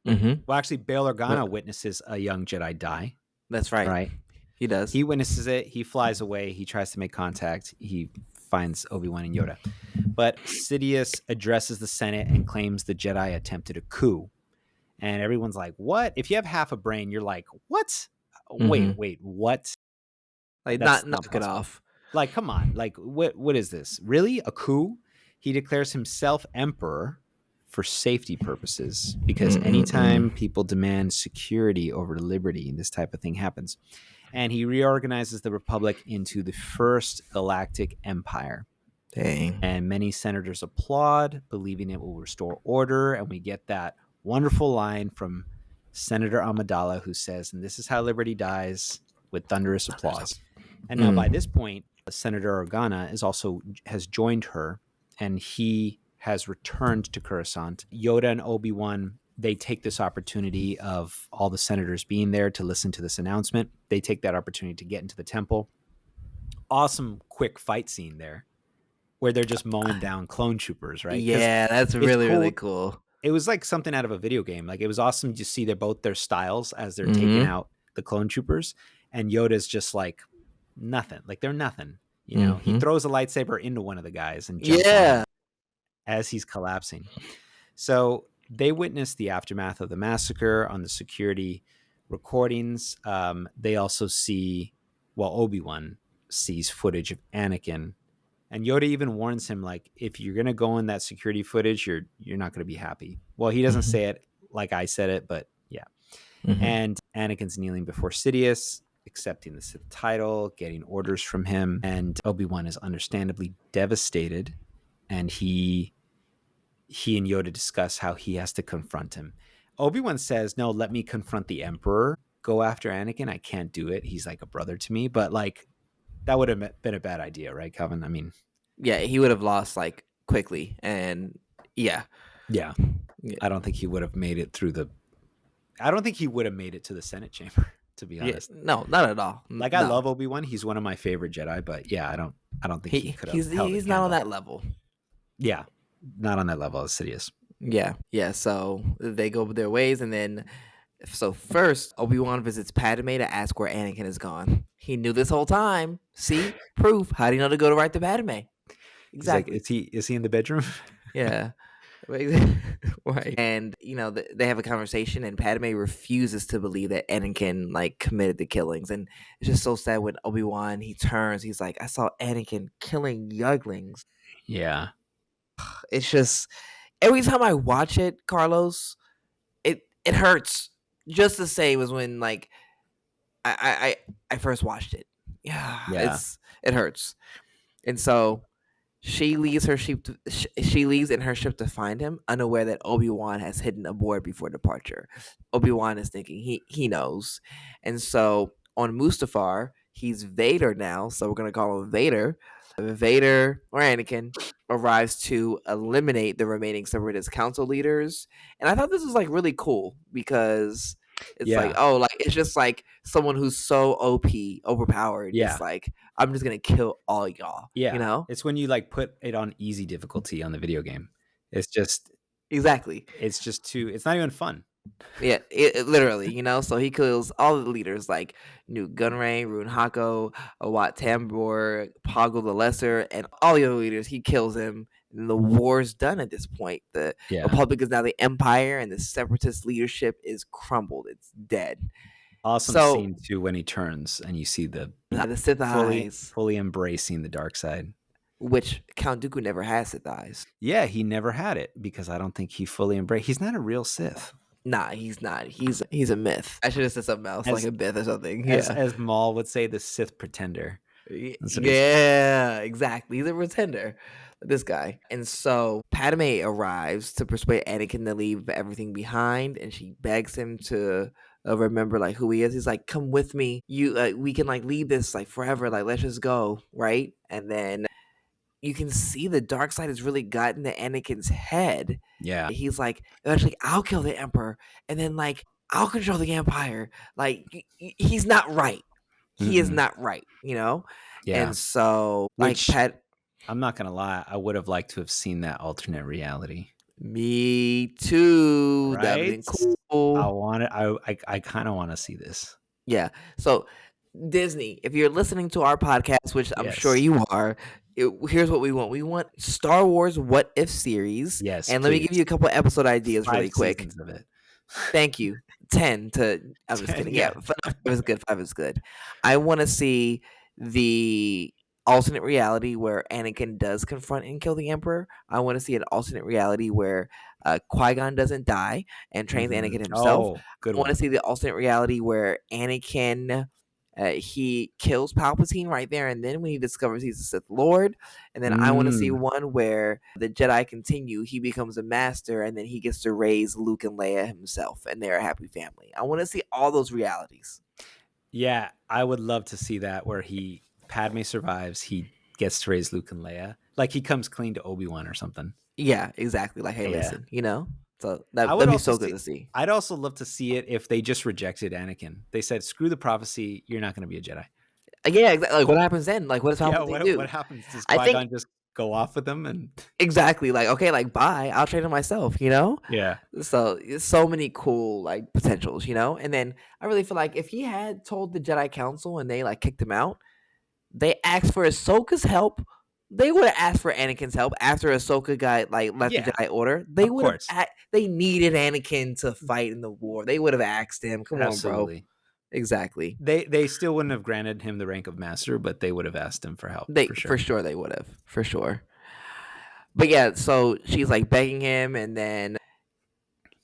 Mm-hmm. Well, actually, Bail Organa witnesses a young Jedi die. That's right. Right. He does. He witnesses it. He flies away. He tries to make contact. He finds Obi-Wan and Yoda. But Sidious addresses the Senate and claims the Jedi attempted a coup. And everyone's like, what? If you have half a brain, you're like, what? Wait, what? Like That's not not knock it possible. off. Like, come on. Like, what is this? Really? A coup? He declares himself emperor for safety purposes because anytime people demand security over liberty, this type of thing happens. And he reorganizes the Republic into the first galactic empire. Dang. And many senators applaud, believing it will restore order. And we get that wonderful line from Senator Amidala who says, and this is how liberty dies, with thunderous applause. And now by this point, Senator Organa has joined her, and he has returned to Coruscant. Yoda and Obi-Wan, they take this opportunity of all the senators being there to listen to this announcement. They take that opportunity to get into the temple. Awesome quick fight scene there where they're just mowing down clone troopers, right? Yeah, that's really, really cool. It was like something out of a video game. Like, it was awesome to see their styles as they're taking out the clone troopers. And Yoda's just like nothing. Like, they're nothing. You know, he throws a lightsaber into one of the guys and jumps on him as he's collapsing. So they witness the aftermath of the massacre on the security recordings. They also see, Obi-Wan sees footage of Anakin. And Yoda even warns him, like, if you're going to go in that security footage, you're not going to be happy. Well, he doesn't say it like I said it, but yeah. And Anakin's kneeling before Sidious, accepting the Sith title, getting orders from him. And Obi-Wan is understandably devastated. And he and Yoda discuss how he has to confront him. Obi-Wan says, no, let me confront the Emperor. Go after Anakin. I can't do it. He's like a brother to me. But like, that would have been a bad idea, right, Calvin? I mean, yeah, he would have lost like quickly, and yeah. I don't think he would have made it through I don't think he would have made it to the Senate chamber, to be honest. No, not at all. Like, I love Obi-Wan. He's one of my favorite Jedi, but yeah, I don't think he could have. He's not on that level. Yeah, not on that level as Sidious. Yeah. So they go their ways, and then first Obi-Wan visits Padme to ask where Anakin is gone. He knew this whole time. See, proof. How do you know to go to right to Padme? Exactly. He's like, is he in the bedroom? Yeah. Right. And they have a conversation, and Padme refuses to believe that Anakin like committed the killings. And it's just so sad when Obi-Wan, he turns, he's like, I saw Anakin killing younglings. Yeah. It's just, every time I watch it, Carlos, it hurts just the same as when like I first watched it. Yeah. It hurts. And so she leaves in her ship to find him, unaware that Obi-Wan has hidden aboard before departure. Obi-Wan is thinking he knows. And so on Mustafar, he's Vader now, so we're going to call him Vader. Vader, or Anakin, arrives to eliminate the remaining Separatist council leaders. And I thought this was like really cool because It's like, Yeah. oh, like it's just like someone who's so overpowered. It's Yeah. like I'm just gonna kill all y'all. You Yeah. know It's when you like put it on easy difficulty on the video game. It's just exactly. too, it's not even fun. Yeah, it literally, so he kills all the leaders like Newt Gunray, Rune Hako, Awat Tambor, Poggle the Lesser, and all the other leaders. He kills him, and the war's done at this point. The Yeah. Republic is now the Empire, and the Separatist leadership is crumbled. It's dead. Awesome So scene too when he turns and you see the the Sith eyes, fully embracing the dark side. which Count Dooku never has Sith eyes. Yeah, he never had it because I don't think he fully embraced. He's not a real Sith. Nah, he's not. He's a myth. I should have said something else, like a myth or something. Yeah. As Maul would say, the Sith pretender. Yeah, exactly. He's a pretender, this guy. And so Padme arrives to persuade Anakin to leave everything behind, and she begs him to remember like who he is. He's like, "Come with me. We can like leave this like forever. Like let's just go, right?" And then you can see the dark side has really gotten to Anakin's head. Yeah. He's like, eventually, I'll kill the Emperor, and then like I'll control the Empire. Like he's not right. He is not right, Yeah. And so, Which, like, I'm not gonna lie, I would have liked to have seen that alternate reality. Me too. That would have Right? been cool. I kind of want to see this. Yeah. So, Disney, if you're listening to our podcast, which I'm sure Yes. you are, here's what we want. We want Star Wars What If series. Yes, And let me give please. you a couple episode ideas 5 really quick. seasons of it. Thank you. 10 to, I'm just 10, kidding. yeah. Yeah, 5 is good. 5 is good. I want to see the alternate reality where Anakin does confront and kill the Emperor. I want to see an alternate reality where Qui-Gon doesn't die and trains Anakin himself. Oh, good I want one. to see the alternate reality where Anakin he kills Palpatine right there and then when he discovers he's a Sith Lord. And then I want to see one where the Jedi continue. He becomes a master and then he gets to raise Luke and Leia himself and they're a happy family. I want to see all those realities. Yeah, I would love to see that where Padme survives, he gets to raise Luke and Leia. Like he comes clean to Obi-Wan or something. Yeah, exactly. Like, hey, listen, So that'd be so good to see. I'd also love to see it if they just rejected Anakin. They said, screw the prophecy, you're not going to be a Jedi. Yeah, exactly. Like, what happens then? Like, what does Palpatine do? What happens? Does Qui-Gon just go off with them? And exactly. Like, okay, like, bye. I'll train him myself, Yeah. So many cool, like, potentials, And then I really feel like if he had told the Jedi Council and they, like, kicked him out, they asked for Ahsoka's help. They would have asked for Anakin's help after Ahsoka got left the Jedi Order. They would have. They needed Anakin to fight in the war. They would have asked him. Come on, bro. Exactly. They still wouldn't have granted him the rank of master, but they would have asked him for help. For sure they would have. For sure. But yeah, so she's like begging him, and then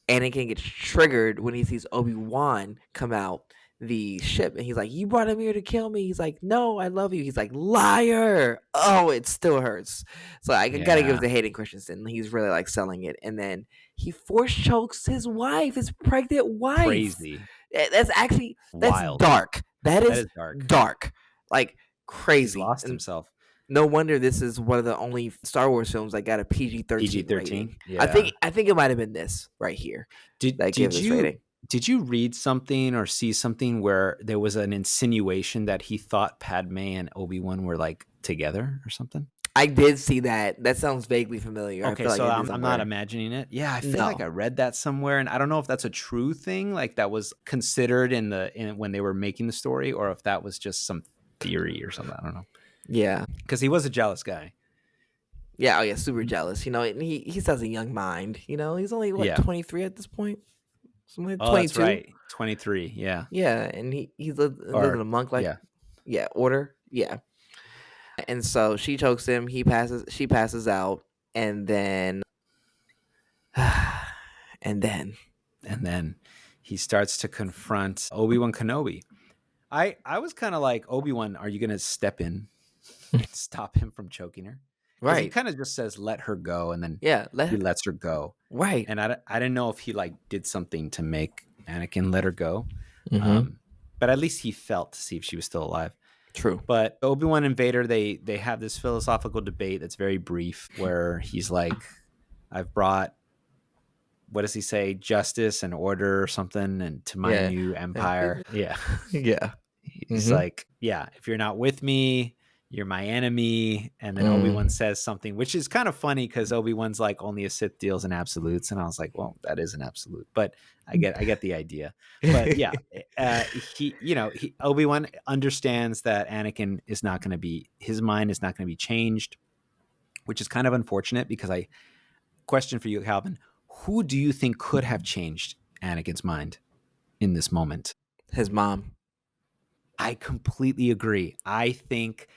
Anakin gets triggered when he sees Obi-Wan come out the ship and he's like, you brought him here to kill me. He's like, no, I love you. He's like, liar. Oh, it still hurts. So I gotta give it to Hayden Christensen. He's really like selling it. And then he force chokes his pregnant wife. Crazy. That's wild. Dark. That is dark. Like crazy. He's lost himself. No wonder this is one of the only Star Wars films that got a PG-13 rating. Yeah. I think it might have been this right here. Did you read something or see something where there was an insinuation that he thought Padme and Obi-Wan were like together or something? I did see that. That sounds vaguely familiar. Okay, so I'm not imagining it. Yeah, I feel like I read that somewhere, and I don't know if that's a true thing, like that was considered in when they were making the story, or if that was just some theory or something. I don't know. Yeah, because he was a jealous guy. Yeah, super jealous. And he still has a young mind. He's only 23 at this point. Something like 22. That's right. 23. Yeah. Yeah, and he lived in a monk order. Yeah. And so she chokes him. She passes out, and then he starts to confront Obi-Wan Kenobi. I was kind of like, Obi-Wan, are you going to step in, stop him from choking her? Right. He kind of just says, let her go. And then he lets her go. Right. And I didn't know if he like did something to make Anakin let her go. Mm-hmm. But at least he felt to see if she was still alive. True. But Obi-Wan and Vader, they have this philosophical debate that's very brief where he's like, I've brought what does he say? Justice and order or something, and to my Yeah. new empire. Yeah. Yeah. He's like, yeah, if you're not with me, you're my enemy. And then Obi-Wan says something, which is kind of funny because Obi-Wan's like, only a Sith deals in absolutes. And I was like, well, that is an absolute, but I get the idea. But yeah, Obi-Wan understands that Anakin is not going to be, his mind is not going to be changed, which is kind of unfortunate because question for you, Calvin, who do you think could have changed Anakin's mind in this moment? His mom. I completely agree. I think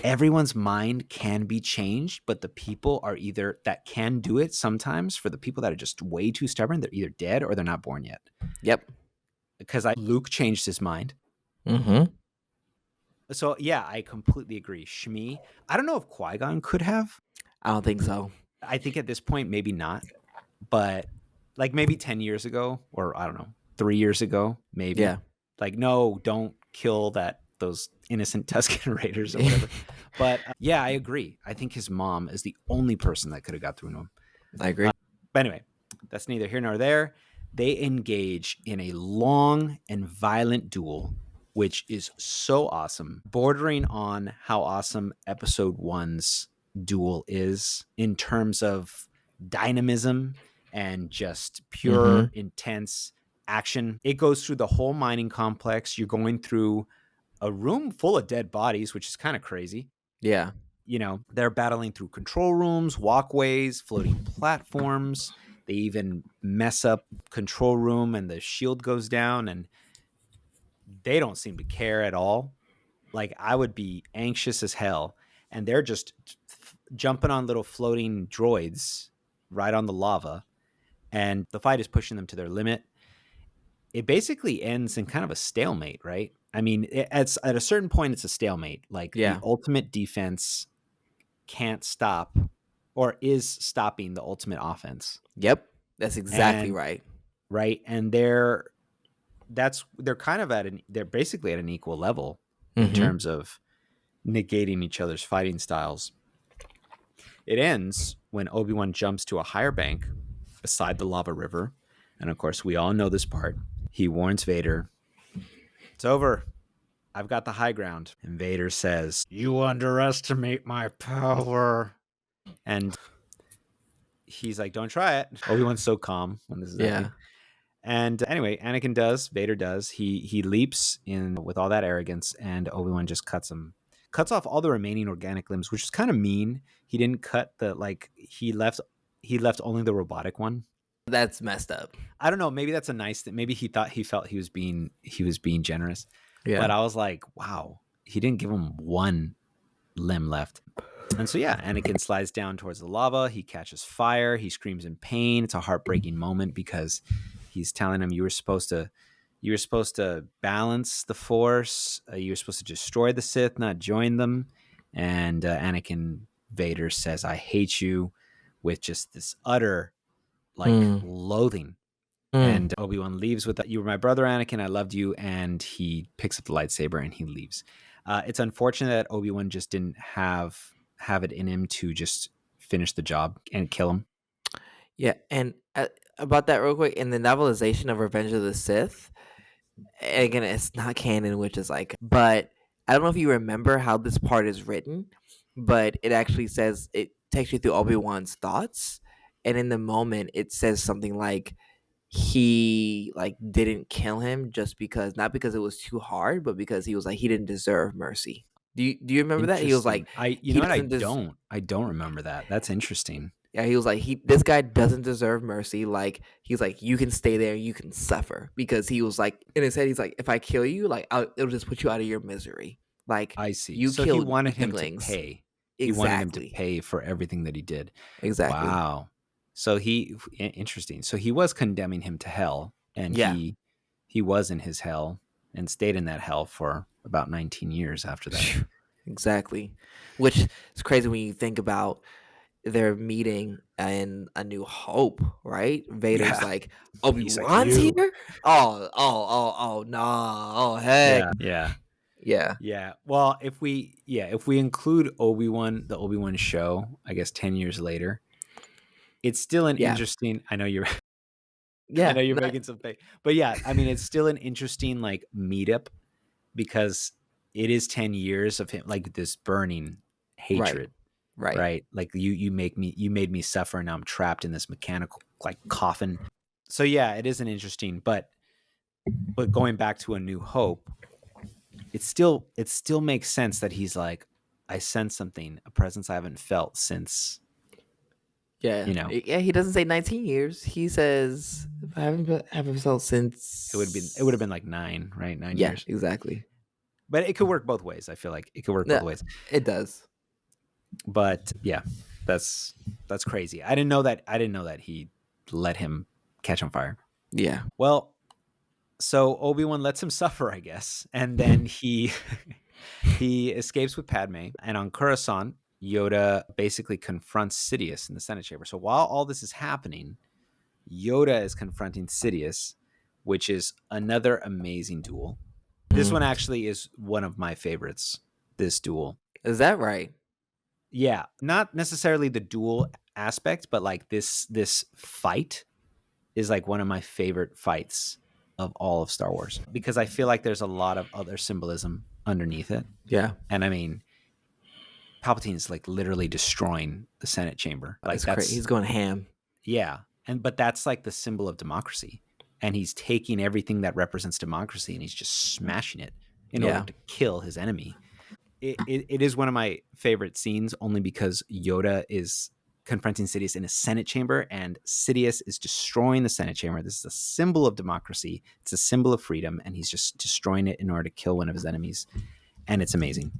everyone's mind can be changed, but the people are either that can do it sometimes. For the people that are just way too stubborn, they're either dead or they're not born yet. Yep. Because Luke changed his mind. Mm-hmm. So yeah, I completely agree. Shmi, I don't know if Qui-Gon could have. I don't think so. I think at this point, maybe not. But like maybe 10 years ago, or I don't know, 3 years ago, maybe. Yeah. Like, no, don't kill those innocent Tusken Raiders or whatever. But yeah, I agree. I think his mom is the only person that could have got through to him. I agree. But anyway, that's neither here nor there. They engage in a long and violent duel, which is so awesome, bordering on how awesome episode 1's duel is in terms of dynamism and just pure, intense action. It goes through the whole mining complex. You're going through a room full of dead bodies, which is kind of crazy. Yeah. They're battling through control rooms, walkways, floating platforms. They even mess up control room and the shield goes down, and they don't seem to care at all. Like, I would be anxious as hell, and they're just jumping on little floating droids right on the lava, and the fight is pushing them to their limit. It basically ends in kind of a stalemate, right? I mean, at a certain point, it's a stalemate. Like, the ultimate defense can't stop or is stopping the ultimate offense. Yep. That's exactly right. Right. And they're kind of they're basically at an equal level in terms of negating each other's fighting styles. It ends when Obi-Wan jumps to a higher bank beside the lava river. And of course, we all know this part. He warns Vader, "It's over. I've got the high ground." And Vader says, "You underestimate my power." And he's like, "Don't try it." Obi-Wan's so calm when this is happening. And anyway, Anakin does, Vader does. He leaps in with all that arrogance, and Obi-Wan just cuts off all the remaining organic limbs, which is kind of mean. He didn't cut he left only the robotic one. That's messed up. I don't know. Maybe that's a nice thing. Maybe he felt he was being generous. Yeah. But I was like, wow, he didn't give him one limb left. And so yeah, Anakin slides down towards the lava. He catches fire. He screams in pain. It's a heartbreaking moment because he's telling him, you were supposed to balance the Force. You were supposed to destroy the Sith, not join them. And Vader says, "I hate you," with just this utter loathing. And Obi-Wan leaves with that, "You were my brother, Anakin. I loved you." And he picks up the lightsaber and he leaves. It's unfortunate that Obi-Wan just didn't have it in him to just finish the job and kill him. Yeah, and about that real quick, in the novelization of Revenge of the Sith, again, it's not canon, which is but I don't know if you remember how this part is written, but it actually says, it takes you through Obi-Wan's thoughts, and in the moment, it says something like he didn't kill him just because, not because it was too hard, but because he was he didn't deserve mercy. Do you remember that? He was like, I don't remember that. That's interesting. Yeah, he was like, this guy doesn't deserve mercy. He's like, you can stay there, you can suffer, because he was like, in his head, he's like, if I kill you, it'll just put you out of your misery. I see. You so killed he wanted him Inklings. to pay. Exactly. He wanted him to pay for everything that he did. Exactly. Wow. So interesting. So he was condemning him to hell, and he was in his hell and stayed in that hell for about 19 years after that. Exactly. Which is crazy when you think about their meeting in A New Hope, right? Vader's like, Obi-Wan's here? Oh, no. Oh, heck. Yeah. Well, if we include Obi-Wan, the Obi-Wan show, I guess 10 years later, it's still an interesting, I know you're I know Yeah, you're making some face. But yeah, I mean, it's still an interesting like meetup because it is 10 years of him like this burning right, hatred, right. right? Like you made me suffer and now I'm trapped in this mechanical like coffin. So yeah, it is an interesting, but going back to A New Hope, it still makes sense that he's like, I sense something, a presence I haven't felt since, Yeah, you know, yeah. He doesn't say 19 years. He says I haven't felt it would have been since. like 9, right? 9 Yeah, years. exactly. But it could work both ways. I feel like it could work No, both ways. it does. But yeah, that's that's crazy. I didn't know that he let him catch on fire. Yeah. Well, so Obi-Wan lets him suffer, I guess. And then he he escapes with Padme, and on Coruscant, Yoda basically confronts Sidious in the Senate chamber. So while all this is happening, Yoda is confronting Sidious, which is another amazing duel. This one Mhm. actually is one of my favorites, this duel. Is that right? Yeah, not necessarily the duel aspect, but like this fight is like one of my favorite fights of all of Star Wars because I feel like there's a lot of other symbolism underneath it. Yeah. And I mean, Palpatine is like literally destroying the Senate chamber. Like It's crazy. that's He's going ham. yeah. And but that's like the symbol of democracy. And he's taking everything that represents democracy and he's just smashing it in order Yeah. to kill his enemy. It is one of my favorite scenes only because Yoda is confronting Sidious in a Senate chamber and Sidious is destroying the Senate chamber. This is a symbol of democracy. It's a symbol of freedom and he's just destroying it in order to kill one of his enemies. And it's amazing.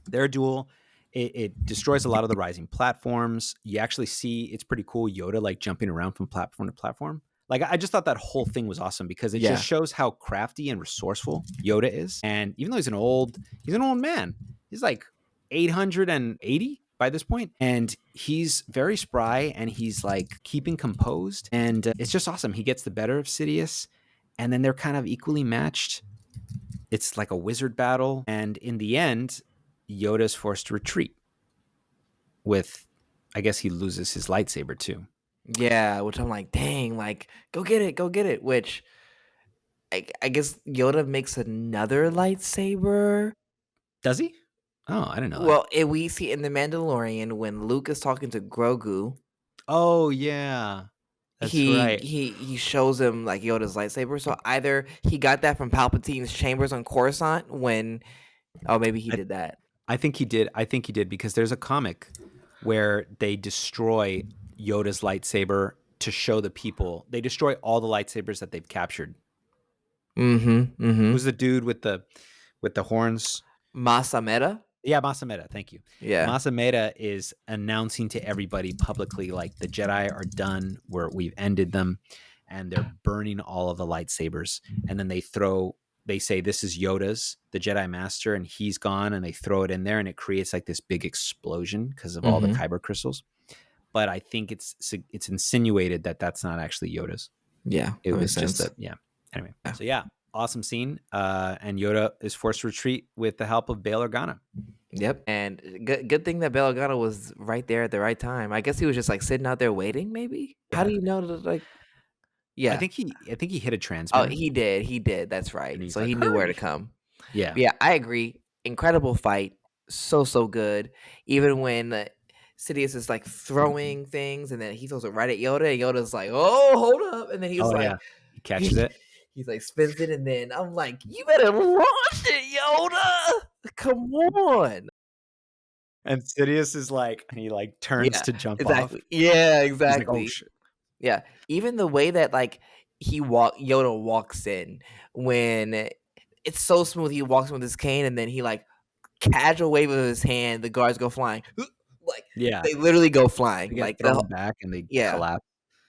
Their duel, it destroys a lot of the rising platforms. You actually see it's pretty cool Yoda like jumping around from platform to platform. Like I just thought that whole thing was awesome because it Yeah. just shows how crafty and resourceful Yoda is. And even though he's an old man. He's like 880 by this point, and he's very spry and he's like keeping composed. And it's just awesome. He gets the better of Sidious, and then they're kind of equally matched. It's like a wizard battle, and in the end, Yoda's forced to retreat. With, I guess he loses his lightsaber too. Yeah, which I'm like, dang, like, go get it, go get it. Which I guess Yoda makes another lightsaber. Does he? Oh, I didn't know that. Well, we see in The Mandalorian when Luke is talking to Grogu, Oh yeah, that's he right. he he shows him like Yoda's lightsaber. So either he got that from Palpatine's chambers on Coruscant when, oh, maybe he I, did that. I think he did. I think he did because there's a comic where they destroy Yoda's lightsaber to show the people. They destroy all the lightsabers that they've captured. Mm-hmm. Mm-hmm. Who's the dude with the horns? Masameda. Yeah, Masameda. Thank you. Yeah. Masameda is announcing to everybody publicly, like the Jedi are done. We've ended them, and they're burning all of the lightsabers. And then they say this is Yoda's, the Jedi Master, and he's gone. And they throw it in there, and it creates like this big explosion because of all the Mm-hmm. kyber crystals. But I think it's insinuated that that's not actually Yoda's. Yeah, It that makes was just sense. a yeah. Anyway, Yeah. so yeah, awesome scene. And Yoda is forced to retreat with the help of Bail Organa. Yep. And good thing that Bail Organa was right there at the right time. I guess he was just like sitting out there waiting. Maybe. How Yeah, do you know that? Like, I yeah. think he hit a Oh, transmitter, he did. He did. That's and right. he's So like, he knew where to "Hurry!" come. Yeah, But yeah, I agree. Incredible fight. So good. Even when Sidious is like throwing things, and then he throws it right at Yoda, and Yoda's like, "Oh, hold up!" And then he was oh like, yeah, he catches he, it. he's like spins it, and then I'm like, "You better launch it, Yoda! Come on!" And Sidious is like, and he like turns Yeah, to jump off. exactly. Yeah, He's like, "Oh exactly. shit!" Yeah, even the way that like Yoda walks in when it's so smooth. He walks in with his cane, and then he like casual wave of his hand. The guards go flying. Like Yeah, they literally go they flying. get Like thrown back and they yeah, collapse.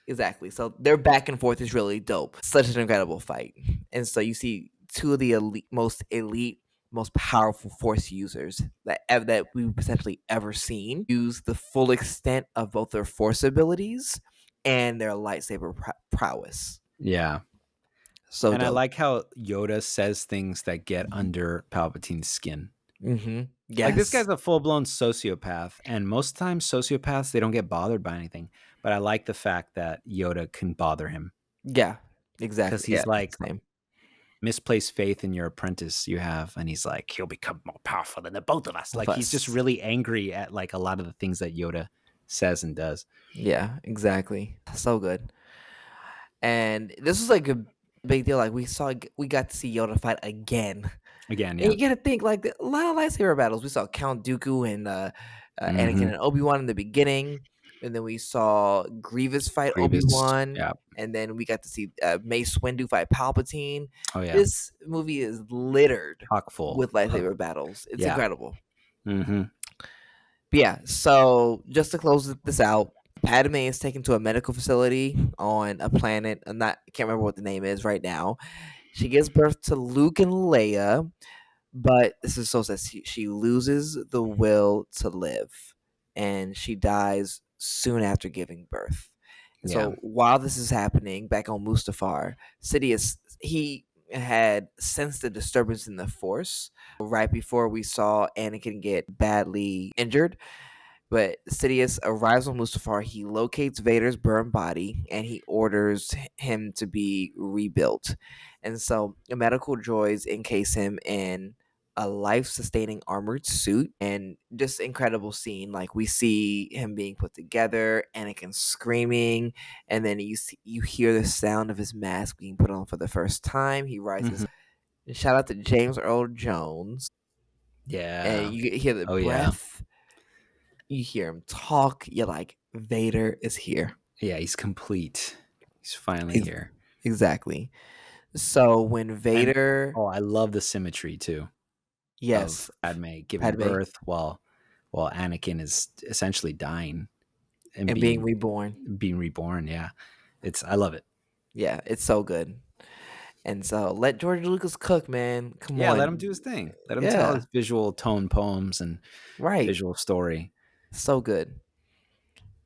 exactly. So their back and forth is really dope. Such an incredible fight, and so you see two of the elite, most powerful Force users that we've potentially ever seen use the full extent of both their Force abilities and their lightsaber prowess. Yeah, So and I dope. like how Yoda says things that get under Palpatine's skin. Mm-hmm. Like this guy's Yes. a full blown sociopath, and most times sociopaths they don't get bothered by anything. But I like the fact that Yoda can bother him. Yeah, because exactly. Yeah, he's like, same. misplaced faith in your apprentice you have, and he's like, he'll become more powerful than the both of us. Of Like, he's just us. really angry at like a lot of the things that Yoda says and does. Yeah, exactly. So good. And this was like a big deal. Like we got to see Yoda fight again. Again, And yeah. you gotta think like a lot of lightsaber battles. We saw Count Dooku and Anakin Mm-hmm. and Obi Wan in the beginning, and then we saw Grievous fight Obi Grievous, Wan, yeah. and then we got to see Mace Windu fight Palpatine. Oh yeah. This movie is littered Chock full with of, lightsaber battles. It's yeah. incredible. Mm-hmm. But yeah, so just to close this out, Padme is taken to a medical facility on a planet. I can't remember what the name is right now. She gives birth to Luke and Leia, but this is so sad. She loses the will to live, and she dies soon after giving birth. And Yeah. so while this is happening back on Mustafar, Sidious he had sensed the disturbance in the Force right before we saw Anakin get badly injured. But Sidious arrives on Mustafar. He locates Vader's burned body and he orders him to be rebuilt. And so medical droids encase him in a life-sustaining armored suit, and just incredible scene. Like we see him being put together, Anakin screaming, and then you hear the sound of his mask being put on for the first time. He Mm-hmm. rises. And shout out to James Earl Jones, and Yeah. you hear the Oh yeah. breath. You hear him talk. You're like, Vader is here. Yeah, he's complete. He's finally Ex- here. Exactly. So when And Vader, oh, I love the symmetry too of yes, Padme giving Padme, birth while Anakin is essentially dying and and being being reborn. reborn. Yeah. I love it. Yeah, it's so good. And so let George Lucas cook, man. Come Yeah, let him on. do his thing. Let him tell Yeah, his visual tone poems and right. visual story. So good.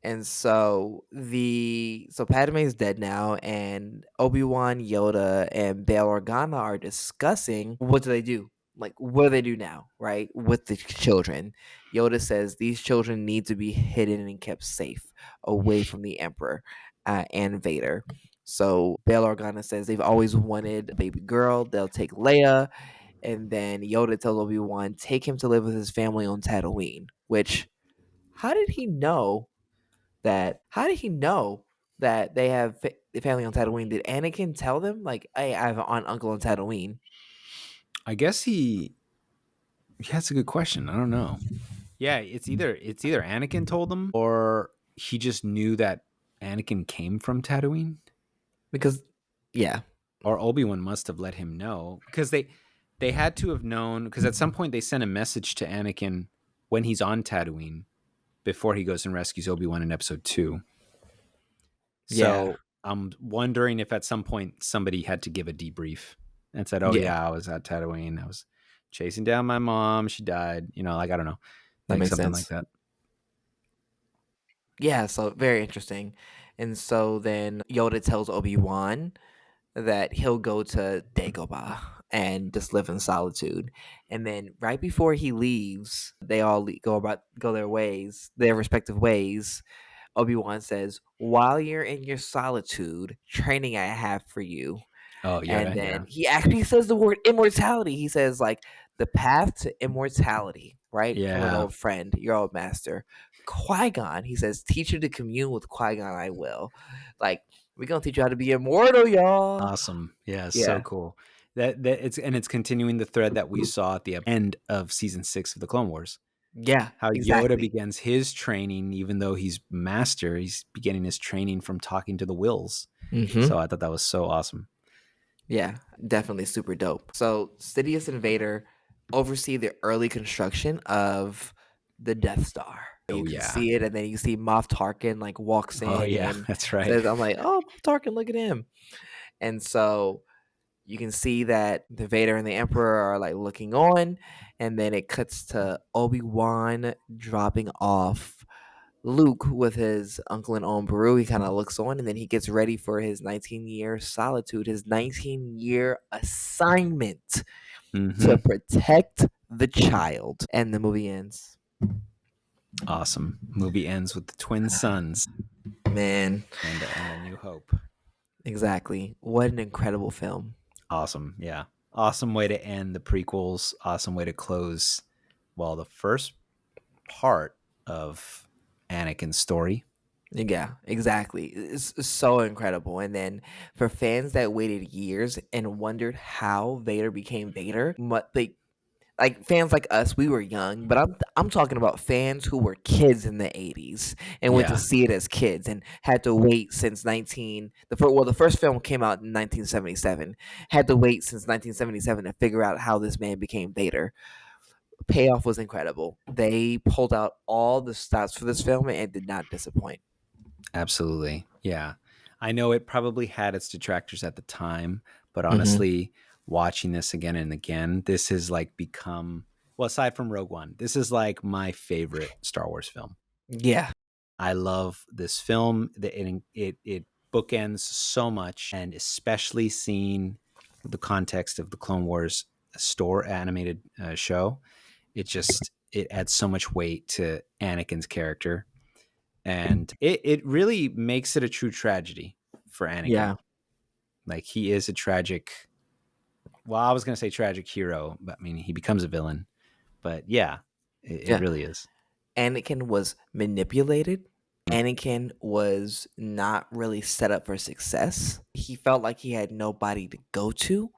And so Padme's dead now, and Obi-Wan, Yoda, and Bail Organa are discussing what do they do? Like, what do they do now, right? With the children. Yoda says these children need to be hidden and kept safe away from the Emperor and Vader. So Bail Organa says they've always wanted a baby girl. They'll take Leia, and then Yoda tells Obi-Wan take him to live with his family on Tatooine. Which, how did he know that how did he know that they have the family on Tatooine? Did Anakin tell them like, "Hey, I have an aunt, uncle on Tatooine"? I guess yeah, that's a good question. I don't know. Yeah, it's either Anakin told him or he just knew that Anakin came from Tatooine, Because, yeah, or Obi-Wan must have let him know because they had to have known because at some point they sent a message to Anakin when he's on Tatooine before he goes and rescues Obi-Wan in episode 2. yeah, So I'm wondering if at some point somebody had to give a debrief and said, "Oh yeah, yeah, I was at Tatooine. I was chasing down my mom. She died. Like I don't know, that like makes something like sense. that." Yeah, so very interesting. And so then Yoda tells Obi-Wan that he'll go to Dagobah and just live in solitude. And then right before he leaves, they all go their respective ways. Obi-Wan says, "While you're in your solitude, training I have for you." Oh And Yoda, then yeah, he actually says the word immortality. He says, like, the path to immortality, right? From an yeah, old friend, your old master. Qui-Gon, he says, teach you to commune with Qui-Gon, I will. Like, we're going to teach you how to be immortal, y'all. awesome, yeah, so Yeah. cool. It's continuing the thread that we saw at the end of season 6 of the Clone Wars. Yeah, How Yoda exactly. begins his training, even though he's master, he's beginning his training from talking to the Wills. Hmm. So I thought that was so awesome. Yeah, definitely super dope. So Sidious and Vader oversee the early construction of the Death Star. You Oh can yeah, see it, and then you see Moff Tarkin like walks oh in yeah, and that's right. says, "I'm like, oh, Moff Tarkin, look at him." And so you can see that the Vader and the Emperor are like looking on, and then it cuts to Obi-Wan dropping off Luke with his uncle and Aunt Beru. He kind of looks on, and then he gets ready for his 19-year solitude, his 19-year assignment to Mm-hmm. protect the child. And the movie ends. Awesome. Movie ends with the twin sons Man, and a New Hope. Exactly. What an incredible film. Awesome. Yeah. Awesome way to end the prequels. Awesome way to close, well, the first part of Anakin's story. Yeah, exactly. It's so incredible. And then for fans that waited years and wondered how Vader became Vader, like fans like us, we were young, but I'm talking about fans who were kids in the 80s and went to Yeah. see it as kids and had to wait since 19 the first well the first film came out in 1977. Had to wait since 1977 to figure out how this man became Vader. Payoff was incredible. They pulled out all the stops for this film and it did not disappoint. Absolutely. Yeah. I know it probably had its detractors at the time, but Hmm. honestly, watching this again and again, this has like become, well, aside from Rogue One, this is like my favorite Star Wars film. Yeah. I love this film. It bookends so much, and especially seeing the context of the Clone Wars store animated show, it adds so much weight to Anakin's character, and it really makes it a true tragedy for Anakin. Yeah. Like he is a tragic. Well, I was gonna say tragic hero, but I mean he becomes a villain. But yeah, it Yeah. really is. Anakin was manipulated. Mm, Anakin was not really set up for success. He felt like he had nobody to go to.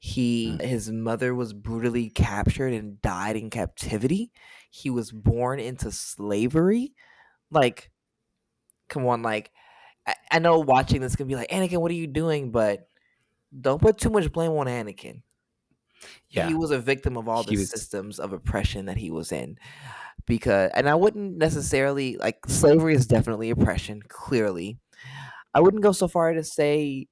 mm. His mother was brutally captured and died in captivity. He was born into slavery. Like, come on, like I know watching this can be like, Anakin, what are you doing? But don't put too much blame on Anakin. He Yeah, was a victim of all the he was. systems of oppression that he was in. Because and I wouldn't necessarily like slavery is definitely oppression, clearly. I wouldn't go so far to say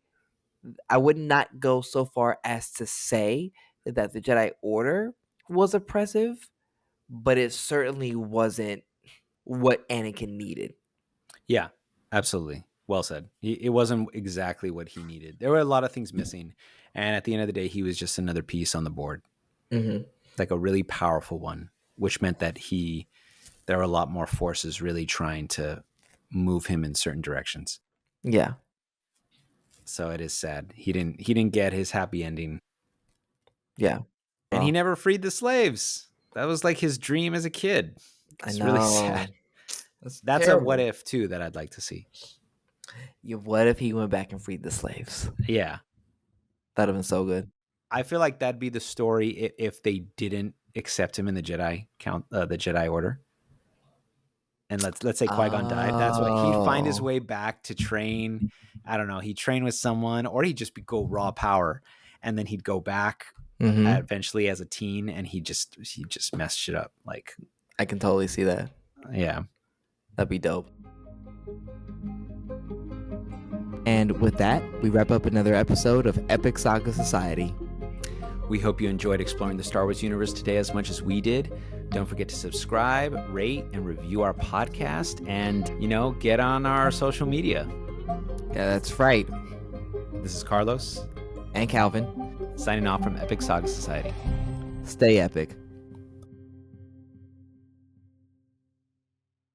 I would not go so far as to say that the Jedi Order was oppressive, but it certainly wasn't what Anakin needed. Yeah, absolutely. Well said. It wasn't exactly what he needed. There were a lot of things missing, and at the end of the day, he was just another piece on the board, Hmm. like a really powerful one, which meant that there were a lot more forces really trying to move him in certain directions. Yeah. So it is sad. He didn't get his happy ending. Yeah. And he Well, never freed the slaves. That was like his dream as a kid. I It's really sad. know. That's That's a what terrible. if too that I'd like to see. Yeah, what if he went back and freed the slaves? Yeah. That'd have been so good. I feel like that'd be the story if they didn't accept him in the Jedi Order. And let's say Qui-Gon died. That's what he'd find his Oh. way back to train. I don't know. He'd train with someone, or he'd just go raw power, and then he'd go back Hmm. eventually as a teen, and he just messed shit up. Like, I can totally see that. yeah. That'd be dope. And with that, we wrap up another episode of Epic Saga Society. We hope you enjoyed exploring the Star Wars universe today as much as we did. Don't forget to subscribe, rate, and review our podcast, and get on our social media. Yeah, that's right. This is Carlos And Calvin, signing off from Epic Saga Society. stay epic.